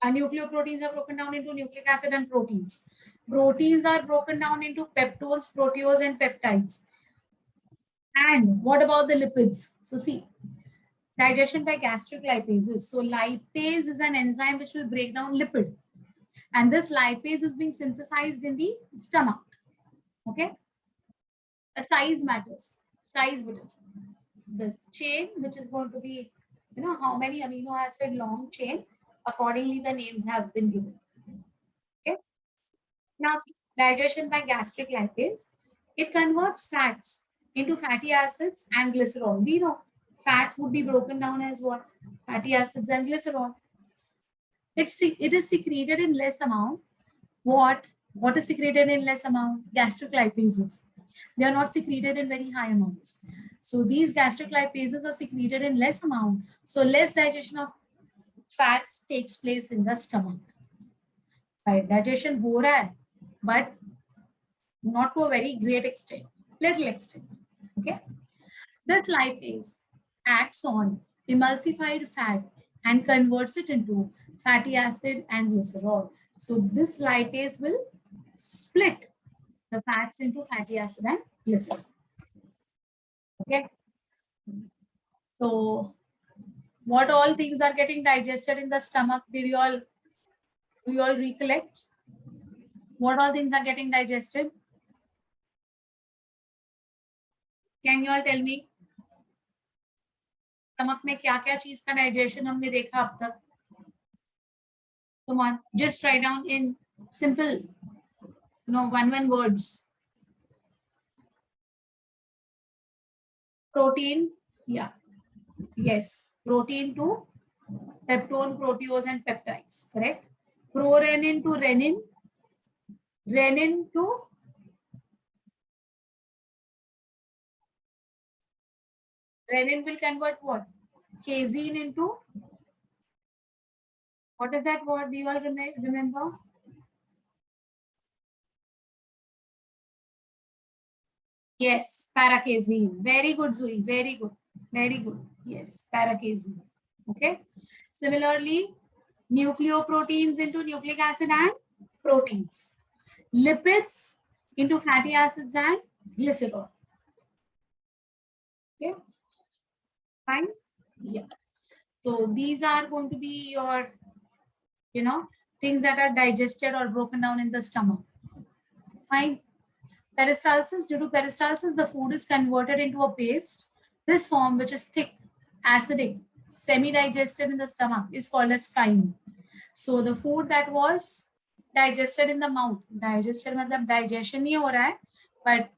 Nucleoproteins are broken down into nucleic acid and proteins. Proteins are broken down into peptones, proteose, and peptides. And what about the lipids? So see, digestion by gastric lipases. So lipase is an enzyme which will break down lipid. And this lipase is being synthesized in the stomach. Okay. A size matters. Size matters. The chain, which is going to be, how many amino acid long chain, accordingly the names have been given. Okay. Now, digestion by gastric lipase. It converts fats into fatty acids and glycerol. We know fats would be broken down as what? Fatty acids and glycerol. It is secreted in less amount. What is secreted in less amount? Gastric lipases. They are not secreted in very high amounts. So these gastric lipases are secreted in less amount. So less digestion of fats takes place in the stomach. Right? Digestion हो रहा है, but not to a very great extent, little extent. Okay. This lipase acts on emulsified fat and converts it into fatty acid and glycerol. So this lipase will split the fats into fatty acid and glycerol. Okay. So what all things are getting digested in the stomach? Do you all recollect? What all things are getting digested? Can you all tell me? Stomach में क्या क्या चीज का digestion हमने देखा अब तक? Come on, just write down in simple, one words. Protein, yeah, yes, protein to peptone, proteose, and peptides, correct? Prorenin to renin, renin to renin will convert what? Casein into what is that word? Do you all remember? Yes, paracasein. Very good, Zui. Very good. Very good. Yes, paracasein. Okay. Similarly, nucleoproteins into nucleic acid and proteins. Lipids into fatty acids and glycerol. Okay. Fine. Yeah. So these are going to be your, things that are digested or broken down in the stomach. Fine. Peristalsis, due to peristalsis, the food is converted into a paste. This form, which is thick, acidic, semi-digested in the stomach, is called as chyme. So the food that was digested in the mouth, digested मतलब digestion नहीं हो रहा है, but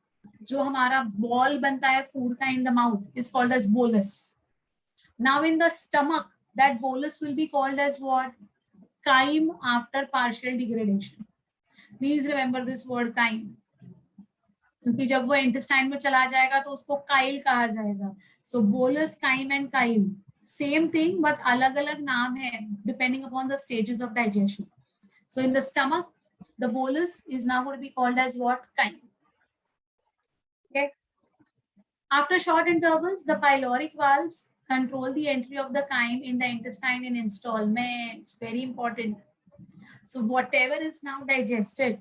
जो हमारा ball बनता है food का in the mouth is called as bolus. Now in the stomach, that bolus will be called as what? Chyme after partial degradation. Please remember this word chyme. क्योंकि जब वो इंटेस्टाइन में चला जाएगा तो उसको काइल कहा जाएगा. So bolus, chyme and chyle same thing but अलग अलग नाम है depending upon the stages of digestion. So in the stomach the bolus is now going to be called as what? Chyme. Okay. After short intervals, the pyloric valves control the entry of the chyme in the intestine in installment. It's very important. So whatever is now digested,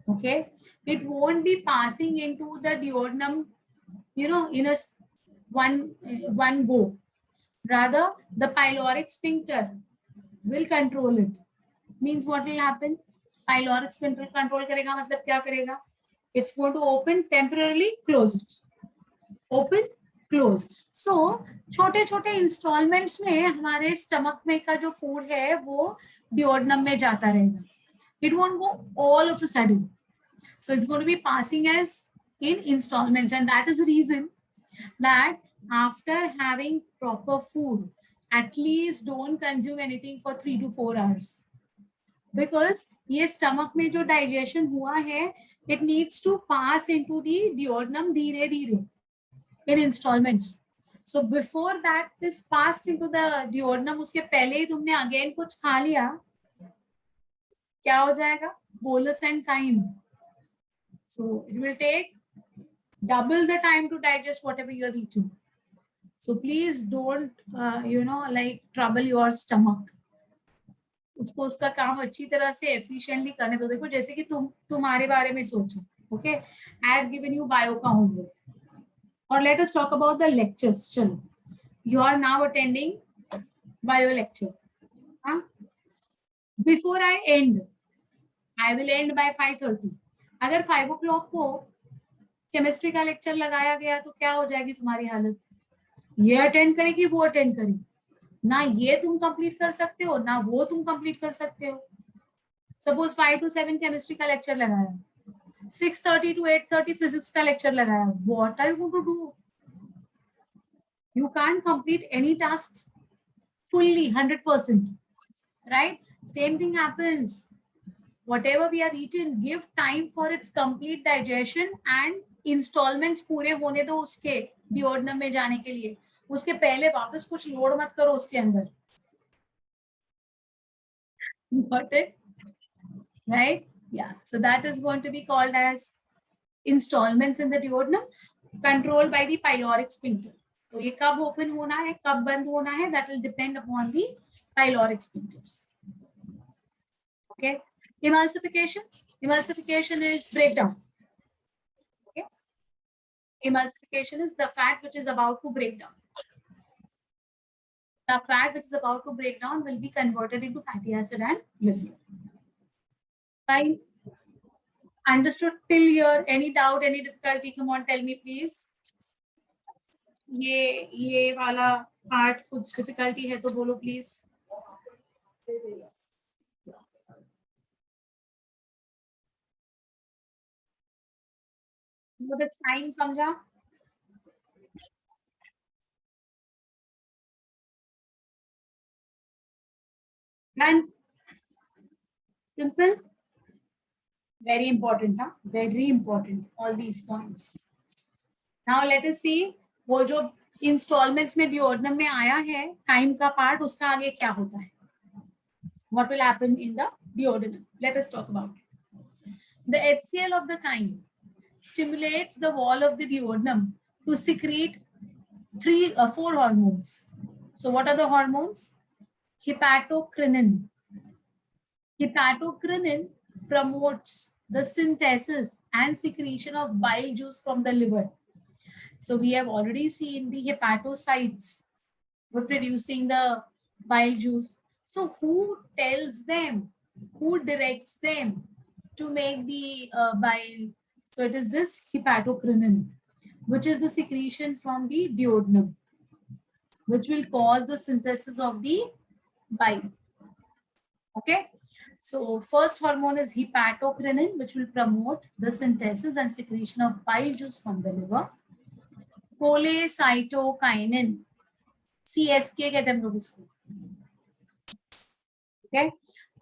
okay, it won't be passing into the duodenum, in a one go. Rather, the pyloric sphincter will control it. Means what will happen? Pyloric sphincter control करेगा मतलब क्या करेगा? It's going to open temporarily, close it. Open, close. So छोटे छोटे installments में हमारे stomach में का जो फूड है वो डिओडनम में जाता रहेगा. It won't go all of a sudden. So it's going to be passing as in installments, and that is the reason that after having proper food, at least don't consume anything for 3 to 4 hours. Because ये stomach में जो digestion हुआ है, it needs to pass into the duodenum धीरे धीरे in installments. So before that is passed into the duodenum, उसके पहले ही तुमने again कुछ खा लिया, क्या हो जाएगा? Bolus and chyme. So it will take double the time to digest whatever you have eaten. So please don't, trouble your stomach. उसको उसका काम अच्छी तरह से efficiently करने दो. देखो जैसे कि तुम्हारे बारे में सोचो. Okay, I have given you bio का homework. Or let us talk about the lectures. चलो, you are now attending bio lecture. Huh? Before I end, I will end by 5:30. अगर 5 o'clock को केमिस्ट्री का लेक्चर लगाया गया तो क्या हो जाएगी तुम्हारी हालत? ये अटेंड करेगी, वो अटेंड करेगी ना, ये तुम कंप्लीट कर सकते हो ना वो तुम कंप्लीट कर सकते हो. सपोज 5 to 7 केमिस्ट्री का लेक्चर लगाया, 6:30 to 8:30 physics का lecture लगाया. What are you going to do? You can't complete any tasks fully 100%, right? Same thing happens. Whatever we have eaten, give time for its complete digestion and installments पूरे होने दो उसके duodenum में जाने के लिए. उसके पहले वापस कुछ लोड मत करो उसके अंदर. Got it? Right? Yeah. So that is going to be called as installments in the duodenum, controlled by the pyloric sphincter. तो ये कब ओपन होना है, कब बंद होना है, that will depend upon the pyloric sphincters. Okay. Emulsification is breakdown. Okay. Emulsification is the fat which is about to break down. The fat which is about to break down will be converted into fatty acid and glycerin. Fine. Understood till here? Any doubt, any difficulty? Come on, tell me please. ये वाला part कुछ difficulty है तो बोलो please. मुझे time समझा. And simple, very important, huh? Very important, all these points. Now let us see वो जो इंस्टॉलमेंट्स में डिओडनम में आया है काइम का पार्ट, उसका आगे क्या होता है. What will happen in the duodenum? Let us talk about it. The HCl of the chyme stimulates the wall of the duodenum to secrete 4 hormones. So what are the hormones? Hepatocrinin. Hepatocrinin promotes the synthesis and secretion of bile juice from the liver. So we have already seen the hepatocytes were producing the bile juice. So who tells them, who directs them to make the bile? So it is this hepatocrinin, which is the secretion from the duodenum, which will cause the synthesis of the bile. Okay. So first hormone is hepatocrinin, which will promote the synthesis and secretion of bile juice from the liver. Cholecytokinin, CSK कहते हैं हम लोग इसको. Okay.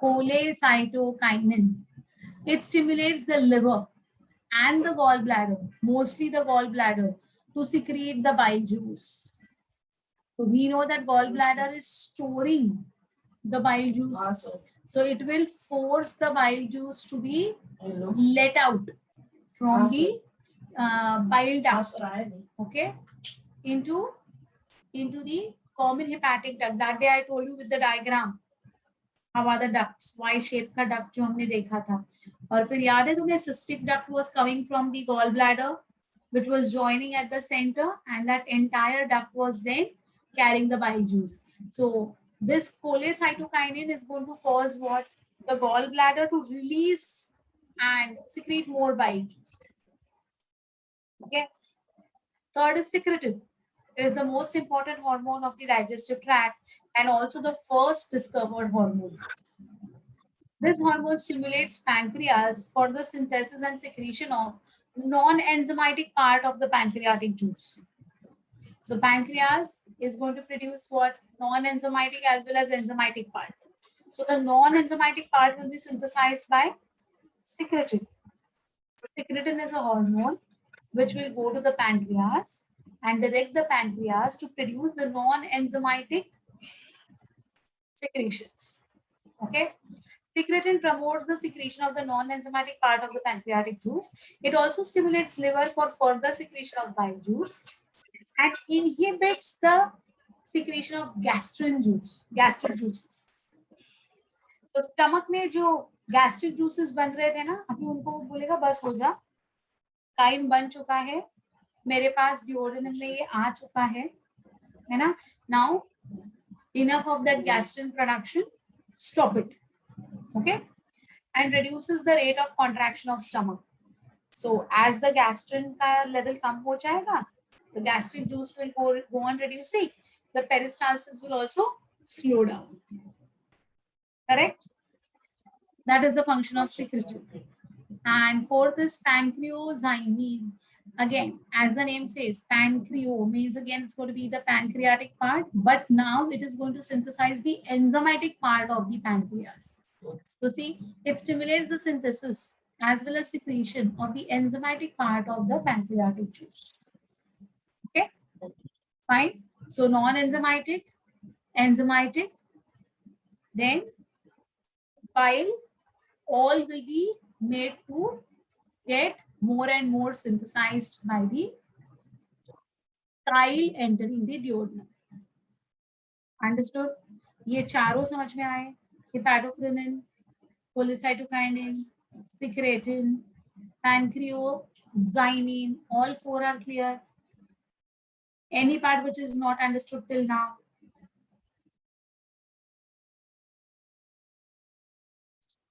Cholecytokinin. It stimulates the liver and the gallbladder, mostly the gallbladder, to secrete the bile juice. So we know that gallbladder is storing the bile juice. Awesome. So it will force the bile juice to be let out from the bile duct, okay, into the common hepatic duct. That day I told you with the diagram how are the ducts, Y shape का duct जो हमने देखा था. और फिर याद है तुम्हें cystic duct was coming from the gallbladder, which was joining at the center, and that entire duct was then carrying the bile juice. So this cholecytokinin is going to cause what? The gallbladder to release and secrete more bile juice. Okay. Third is secretin. It is the most important hormone of the digestive tract and also the first discovered hormone. This hormone stimulates pancreas for the synthesis and secretion of non-enzymatic part of the pancreatic juice. So pancreas is going to produce what? Non-enzymatic as well as enzymatic part. So the non-enzymatic part will be synthesized by secretin. Secretin is a hormone which will go to the pancreas and direct the pancreas to produce the non-enzymatic secretions. Okay. Secretin promotes the secretion of the non-enzymatic part of the pancreatic juice. It also stimulates liver for further secretion of bile juice and inhibits the secretion of gastric juices. तो stomach में जो gastric juices बन रहे थे ना, अभी उनको बोलेगा बस हो जा, काइम बन चुका है, मेरे पास डिओडेनम में ये आ चुका है ना. Now enough of that gastrin production, stop it. Okay. And reduces the rate of contraction of stomach. So as the gastrin का level कम हो जाएगा, the gastric juice will go on reducing. The peristalsis will also slow down. Correct? That is the function of secretin. And fourth is pancreozyme. Again, as the name says, pancreo means again it's going to be the pancreatic part, but now it is going to synthesize the enzymatic part of the pancreas. So see, it stimulates the synthesis as well as secretion of the enzymatic part of the pancreatic juice. Okay, fine. So non-enzymatic, enzymatic, then bile, all will be made to get more and more synthesized by the chyle entering the duodenum. Understood? ये चारों समझ में आए? Hepatoquinone, cholecytokinin, secretin, pancreozyme, all four are clear. Any part which is not understood till now?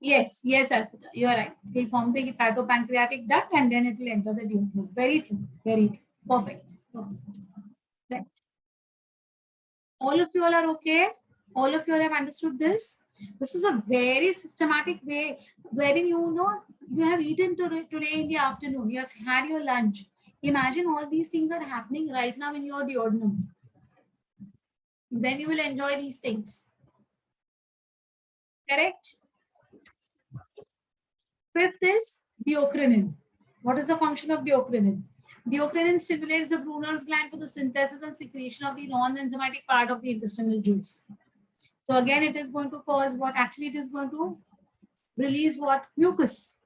Yes, yes, Arpita, you are right. It will form the hepatopancreatic duct and then it will enter the duodenum. Very true, very true. Perfect. Perfect. Right. All of you all are okay? All of you all have understood this? This is a very systematic way wherein you have eaten today in the afternoon. You have had your lunch. Imagine all these things are happening right now in your duodenum. Then you will enjoy these things. Correct? Fifth is diocrinin. What is the function of diocrinin? Diocrinin stimulates the Brunner's gland for the synthesis and secretion of the non-enzymatic part of the intestinal juice. So again, it is going to cause what? Actually, it is going to release what? Mucus,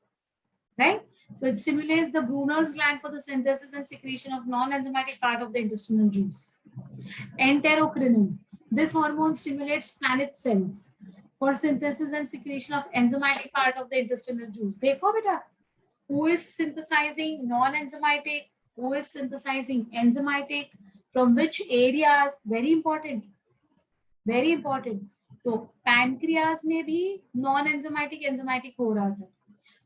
right? So it stimulates the Brunner's gland for the synthesis and secretion of non-enzymatic part of the intestinal juice. Enterocrinin. This hormone stimulates Paneth cells for synthesis and secretion of enzymatic part of the intestinal juice. देखो बेटा, who is synthesizing non-enzymatic, who is synthesizing enzymatic, from which areas? Very important, very important. तो pancreas में भी non-enzymatic enzymatic हो रहा था.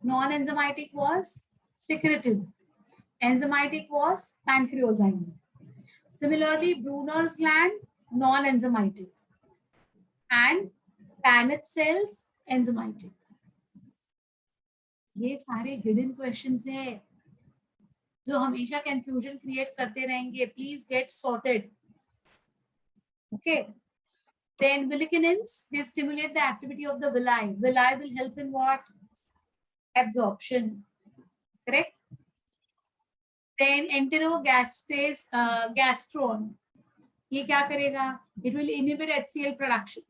Non-enzymatic was secretin, enzymatic was pancreozyme. Similarly, Brunner's gland, non-enzymatic, and Paneth cells, enzymatic. ये सारे hidden questions है जो हमेशा confusion create करते रहेंगे. Please get sorted. Okay. Then vilicinins, they stimulate the activity of the villi. Villi will help in what? Absorption. Correct? Then enterogastron. ये क्या करेगा? It will inhibit HCl production.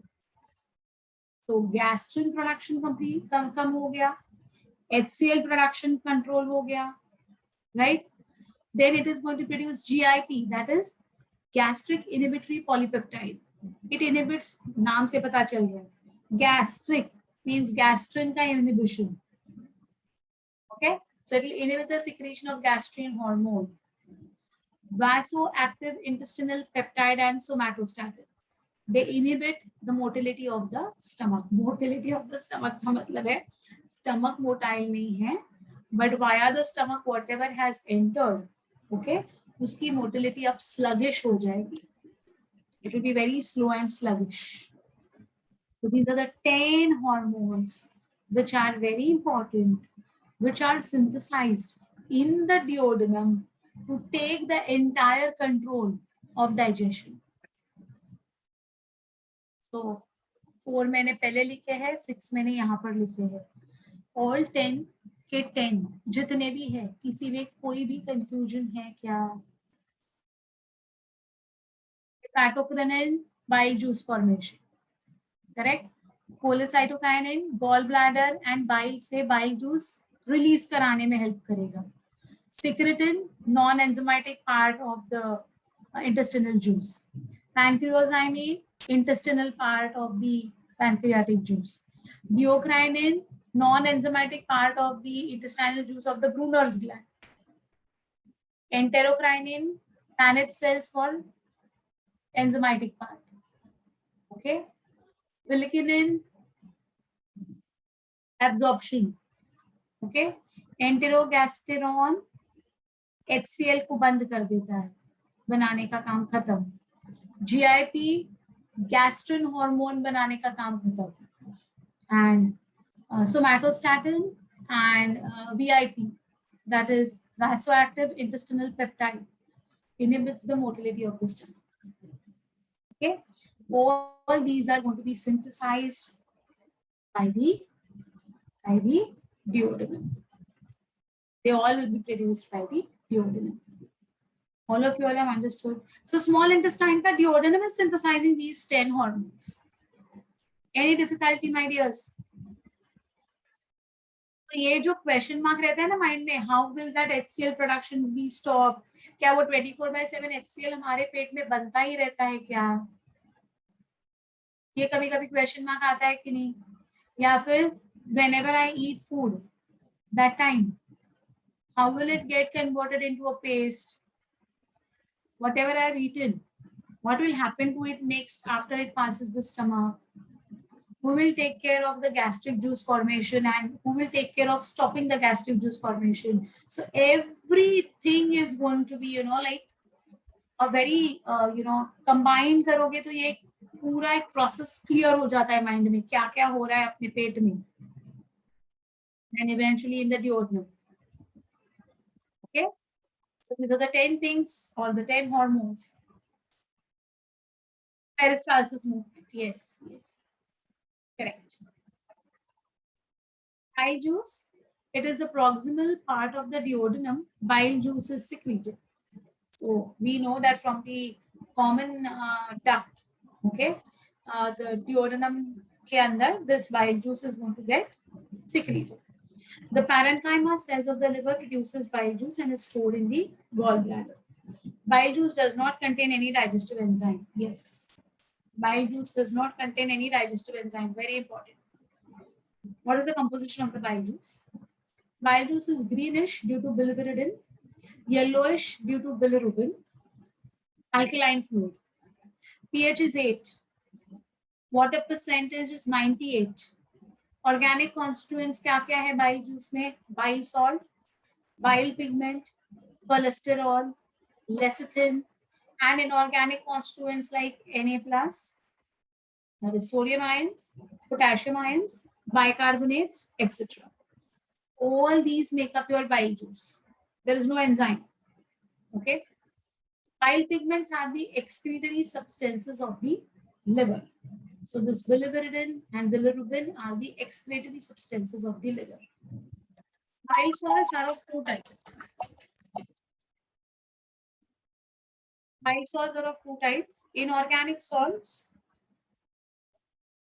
तो gastrin production कम हो गया, HCl production control हो गया, right? Then it is going to produce GIP, that is gastric inhibitory polypeptide. It inhibits, नाम से पता चल रहा है, gastric means gastrin का inhibition. Okay, so it will inhibit the secretion of gastrin hormone. Vasoactive intestinal peptide and somatostatin. They inhibit the motility of the stomach. Motility of the stomach का मतलब है stomach motile नहीं है, but via the stomach whatever has entered, okay, उसकी motility अब sluggish हो जाएगी. It will be very slow and sluggish. So these are the 10 hormones which are very important, which are synthesized in the duodenum to take the entire control of digestion. So 4 मैंने पहले लिखे हैं, 6 मैंने यहाँ पर लिखे हैं. All 10 के 10 जितने भी है, किसी में कोई भी confusion है क्या? Hepatoquinone, bile juice formation, correct? Cholecytokinin, gallbladder and bile से bile juice release कराने में help करेगा. Secretin, non-enzymatic part of the intestinal juice. Pancreozyme, intestinal part of the pancreatic juice. Diocrinin, non-enzymatic part of the intestinal juice of the Brunner's gland. Enterocrinin, Paneth cells for enzymatic part. Okay. Vilicinine, absorption. Okay. Enterogasteron, HCl को बंद कर देता है, बनाने का काम खत्म. GIP, gastrin hormone बनाने का काम खत्म. And somatostatin and VIP, that is vasoactive intestinal peptide, inhibits the motility of the stomach. Okay, all these are going to be synthesized by the duodenum. They all will be produced by the duodenum. All of you all have understood. So small intestine ka duodenum is synthesizing these 10 hormones. Any difficulty, my dears? तो ये जो question mark रहता है ना mind में, how will that HCl production be stop? क्या वो 24/7 HCl हमारे पेट में बनता ही रहता है क्या? ये कभी कभी क्वेश्चन मार्क आता है कि नहीं? या फिर whenever I eat food, that time, how will it get converted into a paste? Whatever I have eaten, what will happen to it next after it passes the stomach? Who will take care of the gastric juice formation, and who will take care of stopping the gastric juice formation? So everything is going to be, like a very, combine करोगे तो ये पूरा एक process clear हो जाता है mind में, क्या क्या हो रहा है अपने पेट में, and eventually in the duodenum. Okay, so these are the 10 things or the 10 hormones. Peristalsis movement, yes, correct. Bile juice, it is the proximal part of the duodenum. Bile juice is secreted. So we know that from the common duct, okay, the duodenum ke andar, this bile juice is going to get secreted. The parenchyma cells of the liver produces bile juice and is stored in the gallbladder. Bile juice does not contain any digestive enzyme. Yes, bile juice does not contain any digestive enzyme. Very important. What is the composition of the bile juice? Bile juice is greenish due to biliverdin, yellowish due to bilirubin, alkaline fluid. pH is 8. Water percentage is 98. Organic constituents क्या क्या है bile juice में? Bile salt, bile pigment, cholesterol, lecithin, and inorganic constituents like Na+, that is sodium ions, potassium ions, bicarbonates, etc. All these make up your bile juice. There is no enzyme. Okay. Bile pigments are the excretory substances of the liver. So this biliverdin and bilirubin are the excretory substances of the liver. Bile salts are of two types. Bile salts are of two types. Inorganic salts.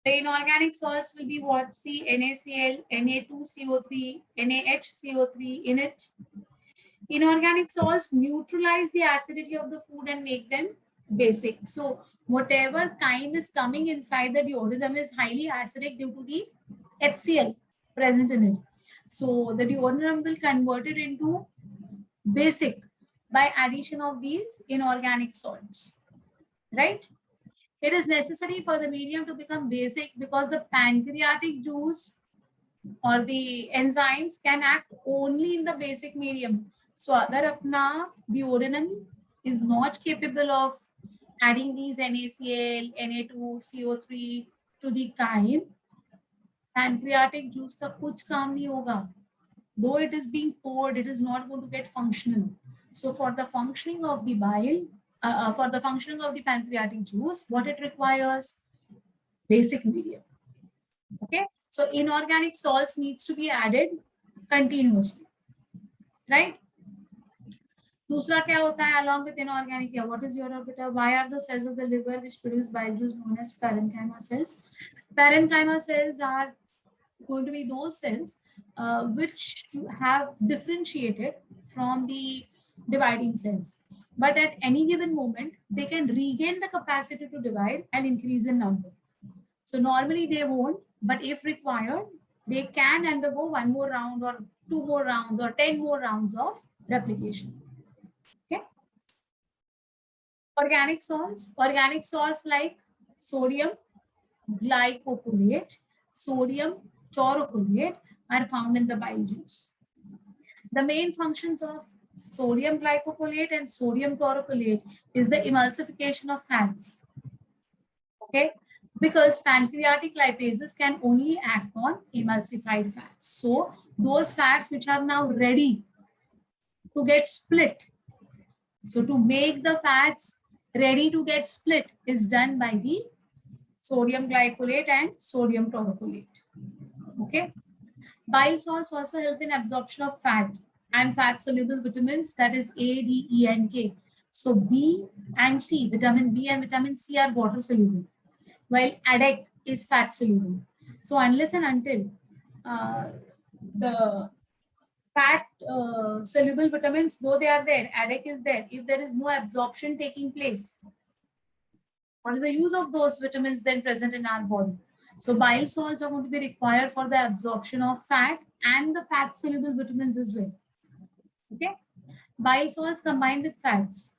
The inorganic salts will be what? See, NaCl, Na2CO3, NaHCO3 in it. Inorganic salts neutralize the acidity of the food and make them basic. So whatever chyme is coming inside the duodenum is highly acidic due to the HCl present in it. So the duodenum will convert it into basic by addition of these inorganic salts, right? It is necessary for the medium to become basic because the pancreatic juice or the enzymes can act only in the basic medium. So agar apna duodenum is not capable of adding these NaCl, Na2CO3 to the chyme, pancreatic juice ka kuch kaam nahi hoga. Though it is being poured, it is not going to get functional. So for the functioning of the bile, for the functioning of the pancreatic juice, what it requires? Basic medium. Okay. So inorganic salts needs to be added continuously, right? दूसरा क्या होता है along with inorganic? Yeah, what is your beta? Why are the cells of the liver which produce bile juice known as parenchyma cells? Parenchyma cells are going to be those cells which have differentiated from the dividing cells. But at any given moment, they can regain the capacity to divide and increase in number. So normally they won't, but if required, they can undergo one more round or two more rounds or 10 more rounds of replication. Okay. Organic salts like sodium glycopyrrolate, sodium taurocholate are found in the bile juice. The main functions of sodium glycopyrrolate and sodium taurocholate is the emulsification of fats. Okay. because pancreatic lipases can only act on emulsified fats. So those fats which are now ready to get split. So to make the fats ready to get split is done by the sodium glycolate and sodium taurocolate. Okay. Bile salts also help in absorption of fat and fat soluble vitamins, that is A, D, E, and K. So B and C, vitamin B and vitamin C are water soluble, while ADEC is fat soluble. So unless and until the fat soluble vitamins, though they are there, ADEC is there, if there is no absorption taking place, what is the use of those vitamins then present in our body? So bile salts are going to be required for the absorption of fat and the fat soluble vitamins as well. Okay. Bile salts combine with fats,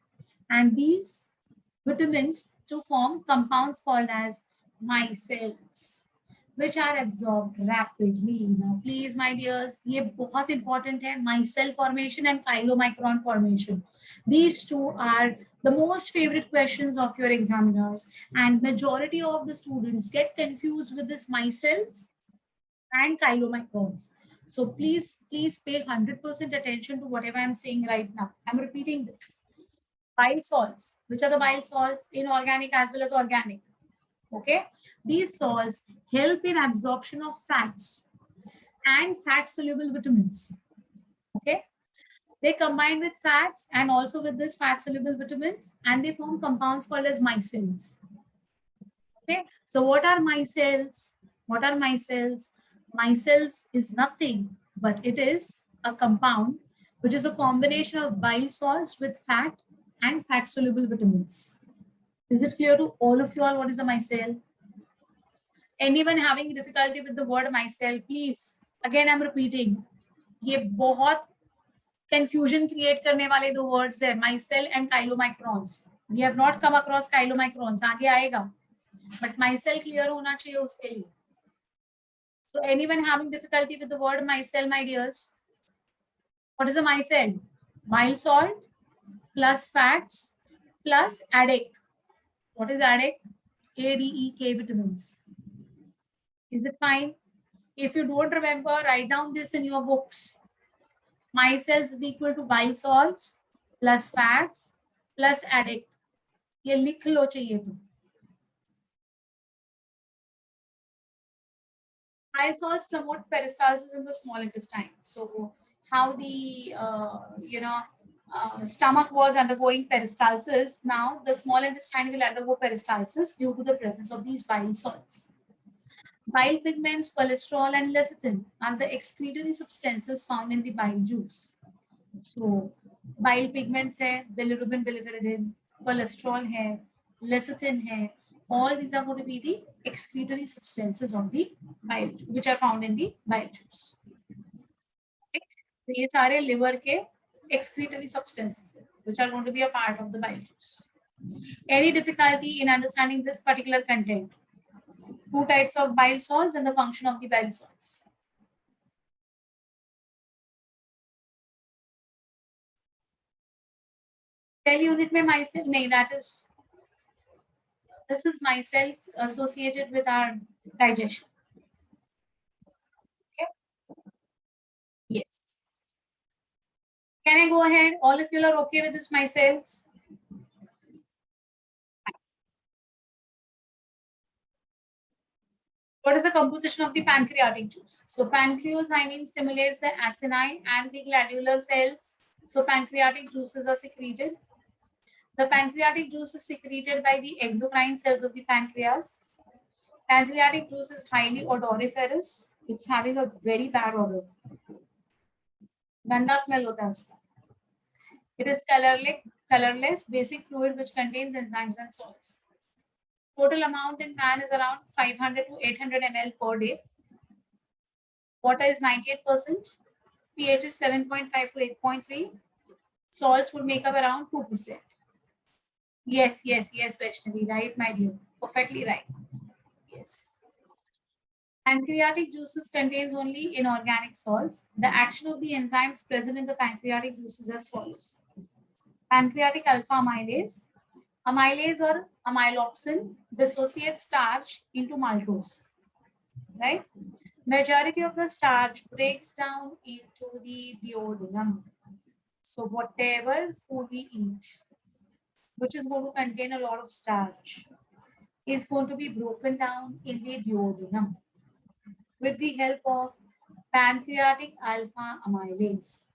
and these vitamins to form compounds called as micelles, which are absorbed rapidly. Now, please, my dears, ये बहुत important है, micelle formation and chylomicron formation. These two are the most favorite questions of your examiners, and majority of the students get confused with this micelles and chylomicrons. So please pay 100% attention to whatever I'm saying right now. I'm repeating this. Bile salts, which are the bile salts, inorganic as well as organic. Okay, these salts help in absorption of fats and fat soluble vitamins. Okay, they combine with fats and also with this fat soluble vitamins, and they form compounds called as micelles. Okay, so what are micelles? What are micelles? Micelles is nothing but it is a compound which is a combination of bile salts with fat and fat soluble vitamins. Is it clear to all of you all what is a micelle? Anyone having difficulty with the word micelle, please, again I'm repeating, ये बहुत confusion create करने वाले दो words है, micelle and chylomicrons. We have not come across chylomicrons, आगे आएगा, but micelle clear होना चाहिए उसके लिए. So anyone having difficulty with the word micelle, my dears? What is a micelle? Bile salt plus fats plus ADEC. What is ADEC? A, D, E, K vitamins. Is it fine? If you don't remember, write down this in your books. Micelles is equal to bile salts plus fats plus ADEC. ये लिख लो चाहिए तो. Bile salts promote peristalsis in the small intestine. So how the stomach was undergoing peristalsis, now the small intestine will undergo peristalsis due to the presence of these bile salts. Bile pigments, cholesterol, and lecithin are the excretory substances found in the bile juice. So bile pigments है, bilirubin, biliverdin, cholesterol है, lecithin है. All these are going to be the excretory substances of the bile, which are found in the bile juice. Okay? So ये सारे liver के excretory substances which are going to be a part of the bile juice. Any difficulty in understanding this particular content? Two types of bile salts and the function of the bile salts. Cell unit में micelle नहीं, that is, this is micelles associated with our digestion. Okay. Yes. Can I go ahead? All of you are okay with this micelles? What is the composition of the pancreatic juice? So pancreozymin stimulates the acinine and the glandular cells. So pancreatic juices are secreted. The pancreatic juice is secreted by the exocrine cells of the pancreas. Pancreatic juice is highly odoriferous. It's having a very bad odor. Ganda smell hota hai uska. It is colorless basic fluid which contains enzymes and salts. Total amount in man is around 500 to 800 ml per day. Water is 98%. pH is 7.5 to 8.3. Salts would make up around 2%. Yes, Vaishnavi, right, my dear. Perfectly right. Yes. Pancreatic juices contains only inorganic salts. The action of the enzymes present in the pancreatic juices as follows. Pancreatic alpha amylase Amylase or amylopsin dissociates starch into maltose, right? Majority of the starch breaks down into the duodenum. So whatever food we eat, which is going to contain a lot of starch, is going to be broken down in the duodenum with the help of pancreatic alpha amylase.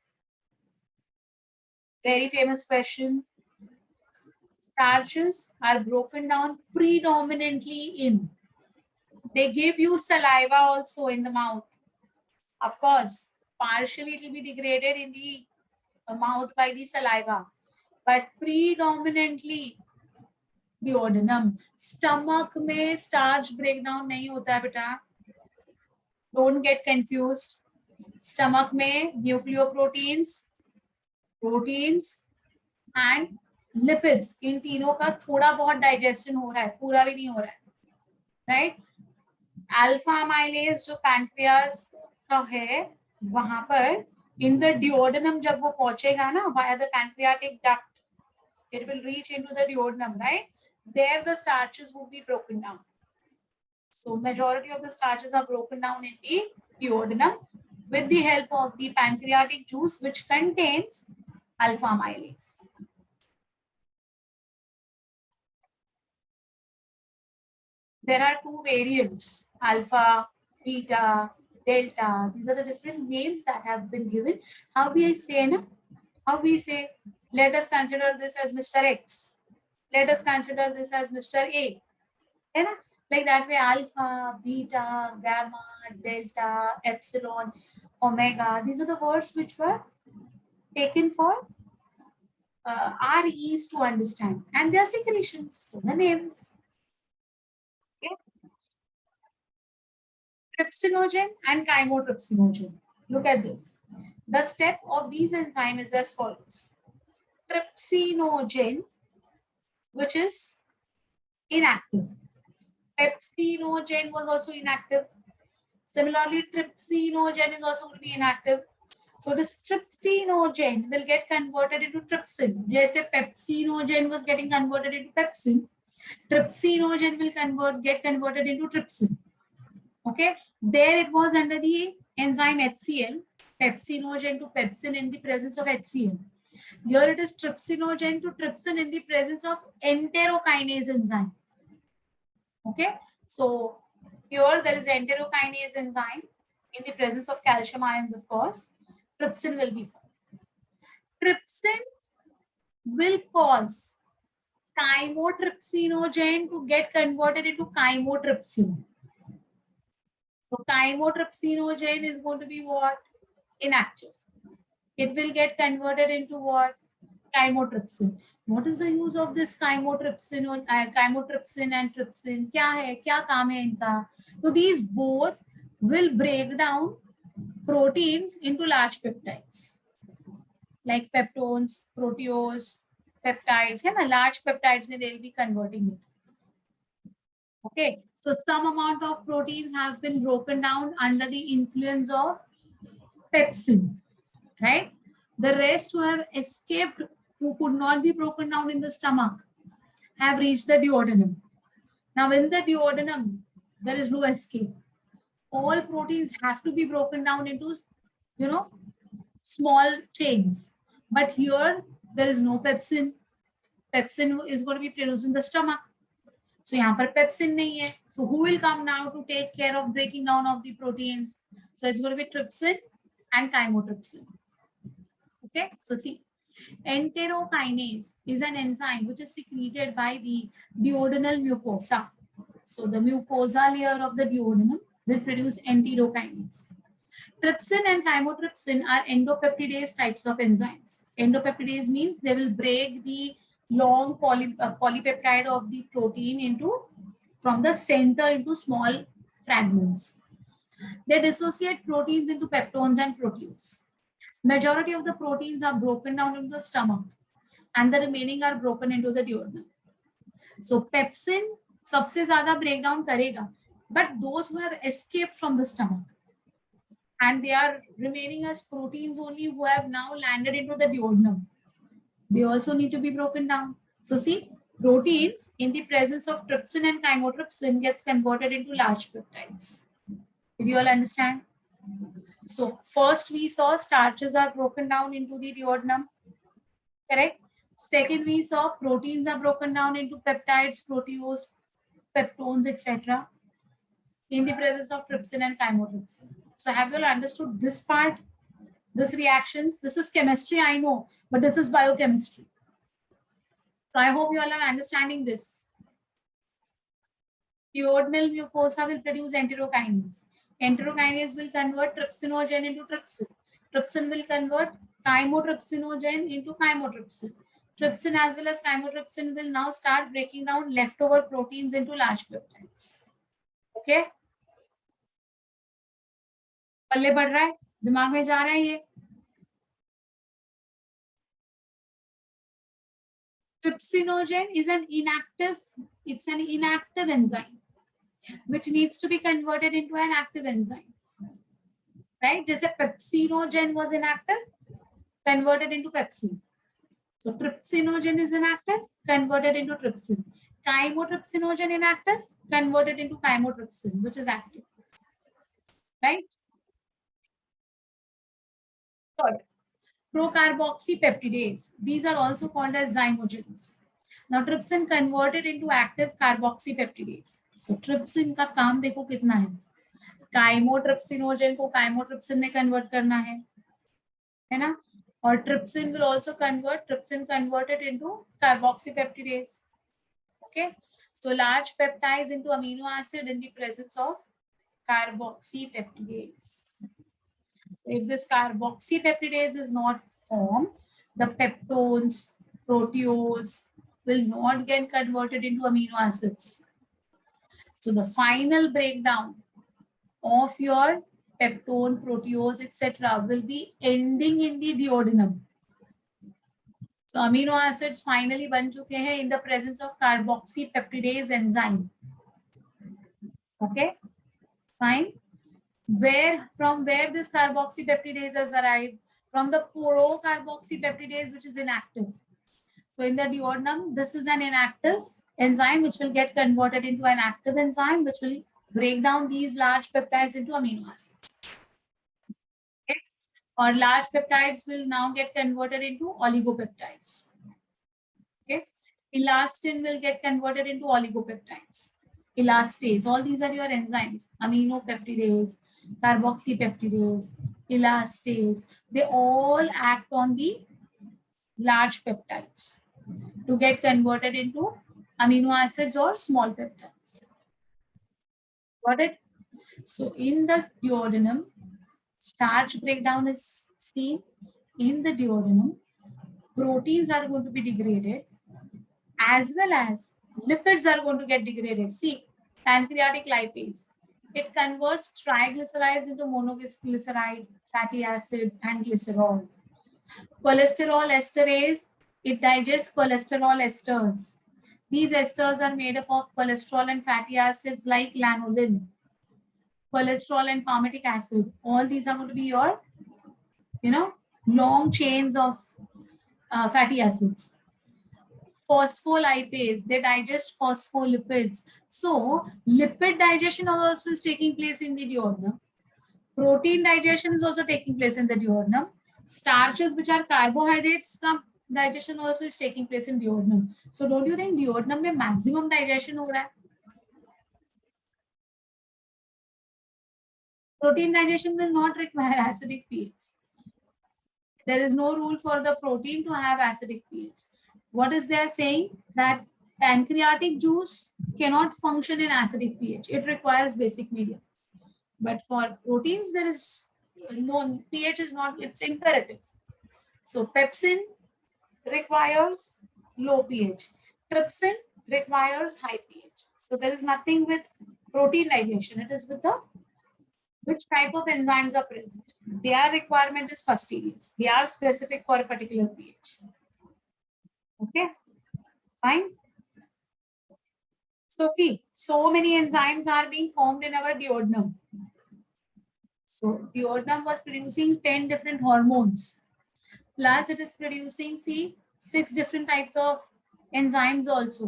Very famous question. Starches are broken down predominantly in. They give you saliva also in the mouth. Of course, partially it will be degraded in the mouth by the saliva, but predominantly duodenum. Stomach में starch breakdown नहीं होता है बेटा. Don't get confused. Stomach में nucleoproteins, proteins and lipids, इन तीनों का थोड़ा बहुत डाइजेशन हो रहा है, पूरा भी नहीं हो रहा है, राइट? अल्फा अमाइलेज जो पैंक्रियास का है वहां पर इन द डिओडेनम जब वो पहुंचेगा ना via the pancreatic duct, it will reach into the duodenum, right? There the starches would be broken down. So majority of the starches are broken down in the duodenum with the help of the pancreatic juice which contains alpha amylase. There are two variants, alpha, beta, delta. These are the different names that have been given. How we say, na? How we say, let us consider this as Mr. X. Let us consider this as Mr. A. है ना? Like that way, alpha, beta, gamma, delta, epsilon, omega. These are the words which were taken for our ease to understand. And they are secretions, so the names. Okay. Trypsinogen and chymotrypsinogen. Look at this. The step of these enzymes is as follows. Trypsinogen, which is inactive. Pepsinogen was also inactive. Similarly, trypsinogen is also going to be inactive. So this trypsinogen will get converted into trypsin. Jaise pepsinogen was getting converted into pepsin, trypsinogen will get converted into trypsin. Okay, there it was under the enzyme HCl, pepsinogen to pepsin in the presence of HCl. Here it is trypsinogen to trypsin in the presence of enterokinase enzyme. Okay, so here there is enterokinase enzyme in the presence of calcium ions, of course. Trypsin will be formed. Trypsin will cause chymotrypsinogen to get converted into chymotrypsin. So chymotrypsinogen is going to be what? Inactive. It will get converted into what? Chymotrypsin. What is the use of this chymotrypsin and trypsin? क्या है? क्या काम है इनका? So these both will break down proteins into large peptides like peptones, proteose, peptides, and large peptides they will be converting it. Okay, so some amount of proteins have been broken down under the influence of pepsin, right? The rest who have escaped, who could not be broken down in the stomach, have reached the duodenum. Now in the duodenum, there is no escape. All proteins have to be broken down into, small chains. But here, there is no pepsin. Pepsin is going to be produced in the stomach. So यहाँ पर pepsin नहीं है. So who will come now to take care of breaking down of the proteins? So it's going to be trypsin and chymotrypsin. Okay, so see, enterokinase is an enzyme which is secreted by the duodenal mucosa. So the mucosa layer of the duodenum will produce enterokinase. Trypsin and chymotrypsin are endopeptidase types of enzymes. Endopeptidase means they will break the long polypeptide of the protein from the center into small fragments. They dissociate proteins into peptones and proteins. Majority of the proteins are broken down into the stomach and the remaining are broken into the duodenum. So pepsin सबसे ज़्यादा breakdown करेगा, but those who have escaped from the stomach and they are remaining as proteins only who have now landed into the duodenum, they also need to be broken down. So see, Proteins in the presence of trypsin and chymotrypsin gets converted into large peptides. Did you all understand? So first we saw starches are broken down into the duodenum, correct? Second, we saw proteins are broken down into peptides, proteose, peptones, etc. in the presence of trypsin and chymotrypsin. So have you all understood this part? This reactions, this is chemistry, I know, but this is biochemistry. So I hope you all are understanding this. Duodenal mucosa will produce enterokinase. Enterokinase will convert trypsinogen into trypsin. Trypsin will convert chymotrypsinogen into chymotrypsin. Trypsin as well as chymotrypsin will now start breaking down leftover proteins into large peptides. Okay? पल्ले बढ़ रहा है, दिमाग में जा रहा है ये. Trypsinogen is an inactive enzyme which needs to be converted into an active enzyme. Right? Just a pepsinogen was inactive, converted into pepsin. So trypsinogen is inactive, converted into trypsin. Chymotrypsinogen inactive, converted into chymotrypsin, which is active. Right? Third, procarboxypeptidase. These are also called as zymogens. Now trypsin converted into active carboxypeptidase. So trypsin का काम देखो कितना है. Chymotrypsinogen को chymotrypsin में convert करना है ना? Or trypsin will also convert, trypsin converted into carboxypeptidase. Okay, so large peptides into amino acid in the presence of carboxypeptidase. So if this carboxypeptidase is not formed, the peptones, proteose will not get converted into amino acids. So the final breakdown of your peptone, proteose, etc. will be ending in the duodenum. So amino acids finally बन चुके हैं in the presence of carboxypeptidase enzyme. Okay, fine. From where this carboxypeptidase has arrived? From the procarboxypeptidase, which is inactive. So in the duodenum, this is an inactive enzyme which will get converted into an active enzyme which will break down these large peptides into amino acids. Okay? Or large peptides will now get converted into oligopeptides. Okay, elastin will get converted into oligopeptides. Elastase, all these are your enzymes. Aminopeptidase, carboxypeptidase, elastase, they all act on the large peptides to get converted into amino acids or small peptides. Got it? So in the duodenum, starch breakdown is seen. In the duodenum, proteins are going to be degraded as well as lipids are going to get degraded. See, pancreatic lipase, it converts triglycerides into monoglyceride, fatty acid, and glycerol. Cholesterol esterase, it digests cholesterol esters. These esters are made up of cholesterol and fatty acids like lanolin, cholesterol and palmitic acid. All these are going to be your, long chains of fatty acids. Phospholipase, they digest phospholipids. So lipid digestion also is taking place in the duodenum. Protein digestion is also taking place in the duodenum. Starches, which are carbohydrates, digestion also is taking place in duodenum. So don't you think duodenum में maximum digestion हो रहा है? Protein digestion will not require acidic pH. There is no rule for the protein to have acidic pH. What is they saying? That pancreatic juice cannot function in acidic pH. It requires basic medium. But for proteins, there is no pH is not, it's imperative. So pepsin requires low pH. Trypsin requires high pH. So there is nothing with protein digestion. It is with the which type of enzymes are present. Their requirement is fastidious. They are specific for a particular pH. Okay, fine. So see, so many enzymes are being formed in our duodenum. So duodenum was producing 10 different hormones. Plus it is producing, see, 6 different types of enzymes also,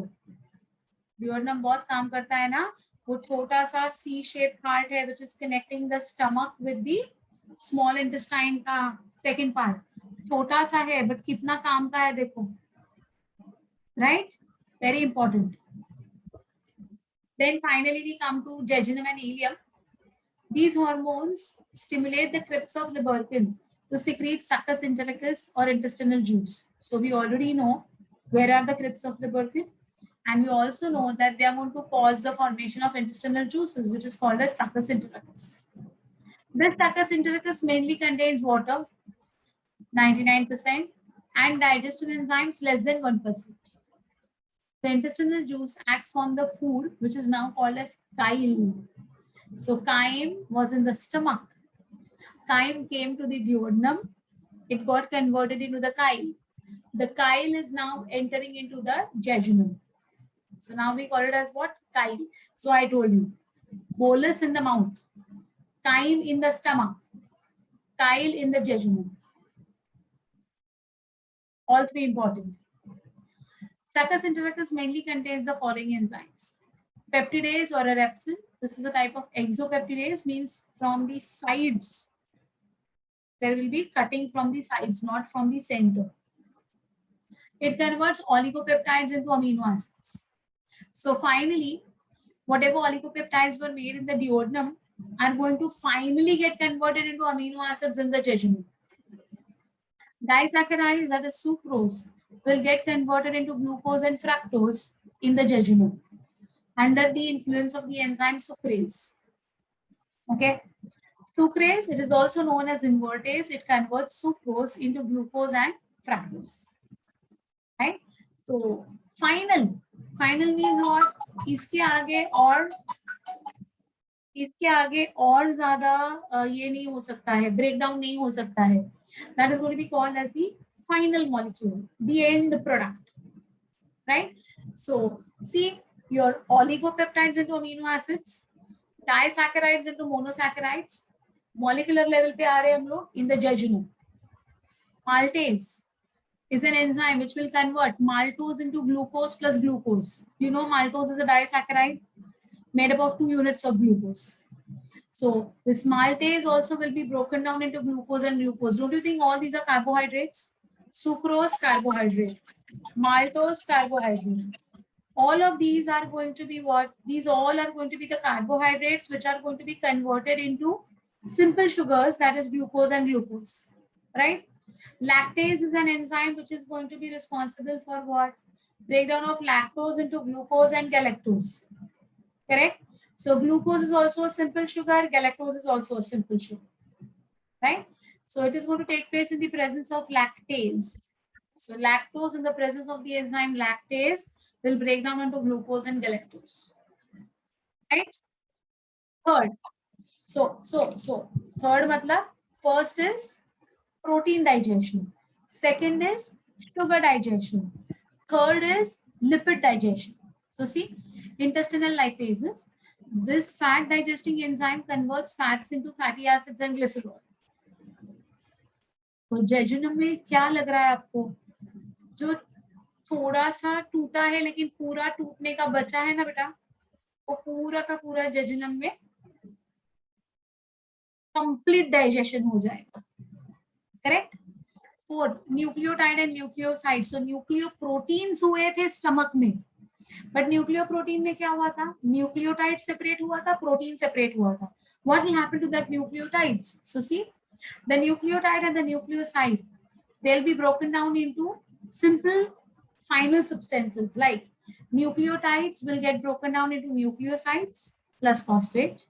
duodenum बहुत काम करता है ना, वो छोटा सा सी shape heart है which is connecting the stomach with the small intestine का second part, छोटा सा है बट कितना काम का है देखो, right? Very important. Then finally we come to jejunum and ileum. These hormones stimulate the crypts of lubricant to secrete succus entericus or intestinal juice. So we already know where are the crypts of lubricant, and we also know that they are going to cause the formation of intestinal juices, which is called as succus entericus. This succus entericus mainly contains water, 99%, and digestive enzymes less than 1%. The intestinal juice acts on the food, which is now called as chyle. So chyme was in the stomach. Chyme came to the duodenum. It got converted into the chyle. The chyle is now entering into the jejunum. So now we call it as what? Chyle. So I told you, bolus in the mouth, chyme in the stomach, chyle in the jejunum. All three important. Succus entericus mainly contains the following enzymes: peptidase or erepsin. This is a type of exopeptidase, means from the sides. There will be cutting from the sides, not from the center. It converts oligopeptides into amino acids. So finally, whatever oligopeptides were made in the duodenum are going to finally get converted into amino acids in the jejunum. Disaccharides, that is sucrose, will get converted into glucose and fructose in the jejunum under the influence of the enzyme sucrase. Okay. Sucrase, it is also known as invertase. It converts sucrose into glucose and fructose. Right? So final means what? इसके आगे और ज्यादा ये नहीं हो सकता है, breakdown नहीं हो सकता है. That is going to be called as the final molecule, the end product. Right? So see, your oligopeptides into amino acids, disaccharides into monosaccharides, molecular level पे आ रहे हम लोग in the jejunum. Maltase is an enzyme which will convert maltose into glucose plus glucose. You know, maltose is a disaccharide made up of 2 units of glucose. So this maltase also will be broken down into glucose and glucose. Don't you think all these are carbohydrates? Sucrose, carbohydrate. Maltose, carbohydrate. All of these are going to be what? These all are going to be the carbohydrates which are going to be converted into simple sugars, that is glucose and glucose, right? Lactase is an enzyme which is going to be responsible for what? Breakdown of lactose into glucose and galactose, correct? So glucose is also a simple sugar, galactose is also a simple sugar, right? So it is going to take place in the presence of lactase. So lactose in the presence of the enzyme lactase will break down into glucose and galactose, right? Third, so third matlab, first is protein digestion, second is sugar digestion, third is lipid digestion. So see, intestinal lipases, this fat digesting enzyme converts fats into fatty acids and glycerol. तो jejunum में क्या लग रहा है आपको? जो थोड़ा सा टूटा है लेकिन पूरा टूटने का बचा है ना बेटा, वो पूरा का पूरा जेजुनम में कंप्लीट डाइजेशन हो जाएगा, correct? Fourth, nucleotide and nucleoside. So nucleoproteins हुए थे स्टमक में, बट न्यूक्लियोप्रोटीन में क्या हुआ था? न्यूक्लियोटाइड सेपरेट हुआ था, प्रोटीन सेपरेट हुआ था. What will happen to that nucleotides? So see, the nucleotide and the nucleoside, they'll be broken down into simple final substances. Like nucleotides will get broken down into nucleosides plus phosphate.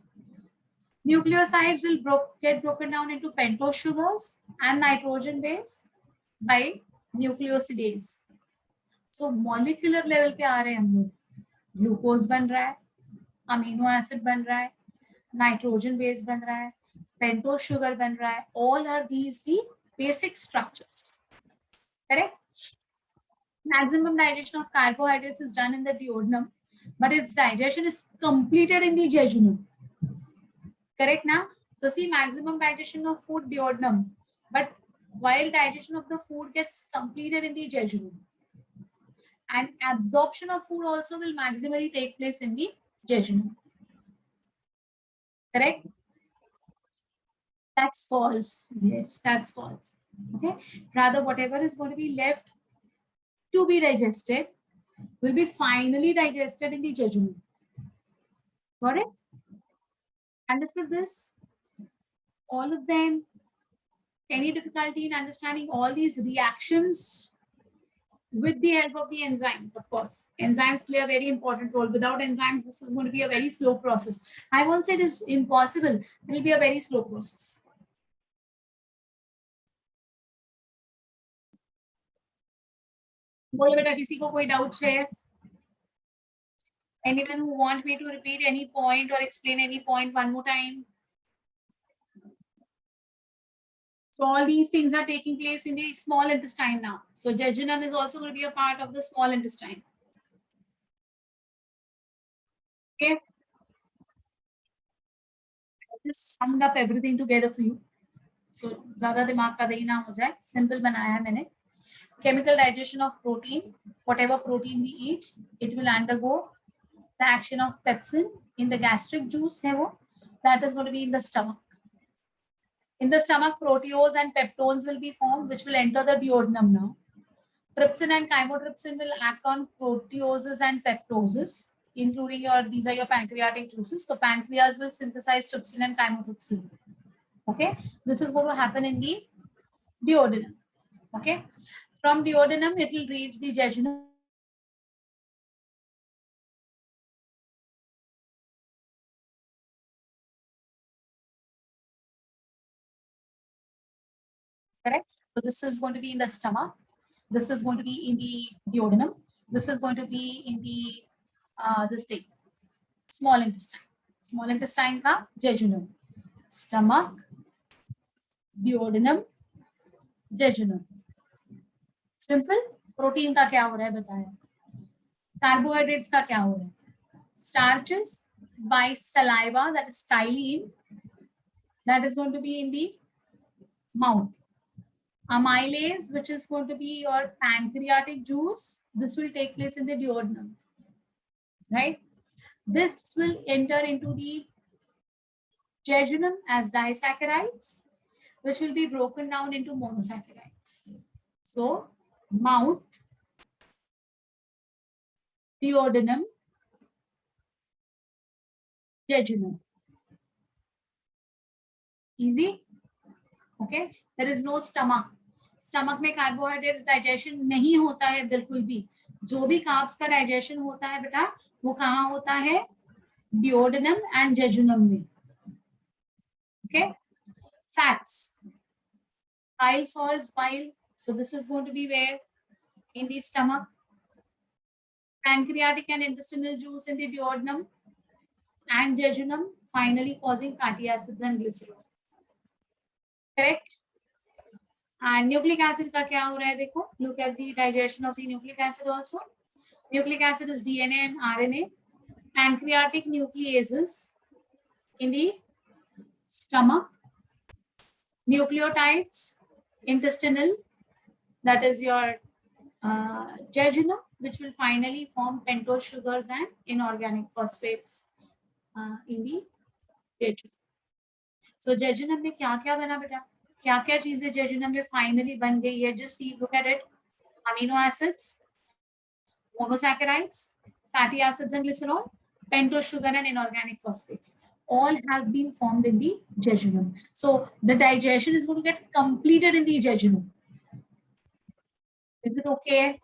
Nucleosides will get broken down into pentose sugars and nitrogen base by nucleosidase. So molecular level पे आ रहे हैं हम लोग, glucose बन रहा है, amino acid बन रहा है, नाइट्रोजन बेस बन रहा है, पेंटोज शुगर बन रहा है. All are these the basic structures, correct? Maximum digestion of carbohydrates is done in the duodenum, but its digestion is completed in the jejunum. Correct now? So see, maximum digestion of food duodenum, but while digestion of the food gets completed in the jejunum. And absorption of food also will maximally take place in the jejunum. Correct? That's false. Yes, that's false. Okay. Rather, whatever is going to be left to be digested will be finally digested in the jejunum. Got it? Understood this? All of them? Any difficulty in understanding all these reactions with the help of the enzymes? Of course, enzymes play a very important role. Without enzymes, this is going to be a very slow process. I won't say it is impossible. It will be a very slow process. बोलो बेटा, किसी को कोई doubts है? Anyone who want me to repeat any point or explain any point one more time? So all these things are taking place in the small intestine now. So jejunum is also going to be a part of the small intestine. Okay. I just summed up everything together for you. So ज़्यादा दिमाग का दही ना हो जाए. Simple बनाया है मैंने. Chemical digestion of protein. Whatever protein we eat, it will undergo the action of pepsin in the gastric juice है वो. That is going to be in the stomach. In the stomach, proteose and peptones will be formed, which will enter the duodenum now. Trypsin and chymotrypsin will act on proteoses and peptoses, including these are your pancreatic juices. So pancreas will synthesize trypsin and chymotrypsin. Okay, this is going to happen in the duodenum. Okay, from duodenum it will reach the jejunum. Correct. So this is going to be in the stomach. This is going to be in the duodenum. This is going to be in the this thing, small intestine. Small intestine का jejunum. Stomach, duodenum, jejunum. Simple. Protein का क्या हो रहा है बताया. Carbohydrates का क्या हो रहा है. Starches by saliva, that is stylene, that is going to be in the mouth. Amylase, which is going to be your pancreatic juice, this will take place in the duodenum, right? This will enter into the jejunum as disaccharides, which will be broken down into monosaccharides. So mouth, duodenum, jejunum. Easy? Okay. There is no stomach. Stomach में carbohydrates digestion नहीं होता है बिल्कुल भी. जो भी carbs का digestion होता है बेटा, वो कहाँ होता है? डिओडेनम एंड जेजुनम में. Okay. Fats, bile salts, bile. So this is going to be where? In the stomach. Pancreatic and intestinal juice in the duodenum and jejunum, finally causing fatty acids and glycerol. Correct? And nucleic acid का क्या हो रहा है देखो. Look at the digestion of the nucleic acid also. Nucleic acid is DNA and RNA. Pancreatic nucleases in the stomach. Nucleotides, intestinal, that is your jejunum, which will finally form pentose sugars and inorganic phosphates in the jejunum. So jejunum में क्या क्या बना बेटा? क्या क्या चीजें jejunum में finally बन गई है? Just see, look at it. Amino acids, monosaccharides, fatty acids and glycerol, pentose sugar and inorganic phosphates. All have been formed in the jejunum. So the digestion is going to get completed in the jejunum. Is it okay?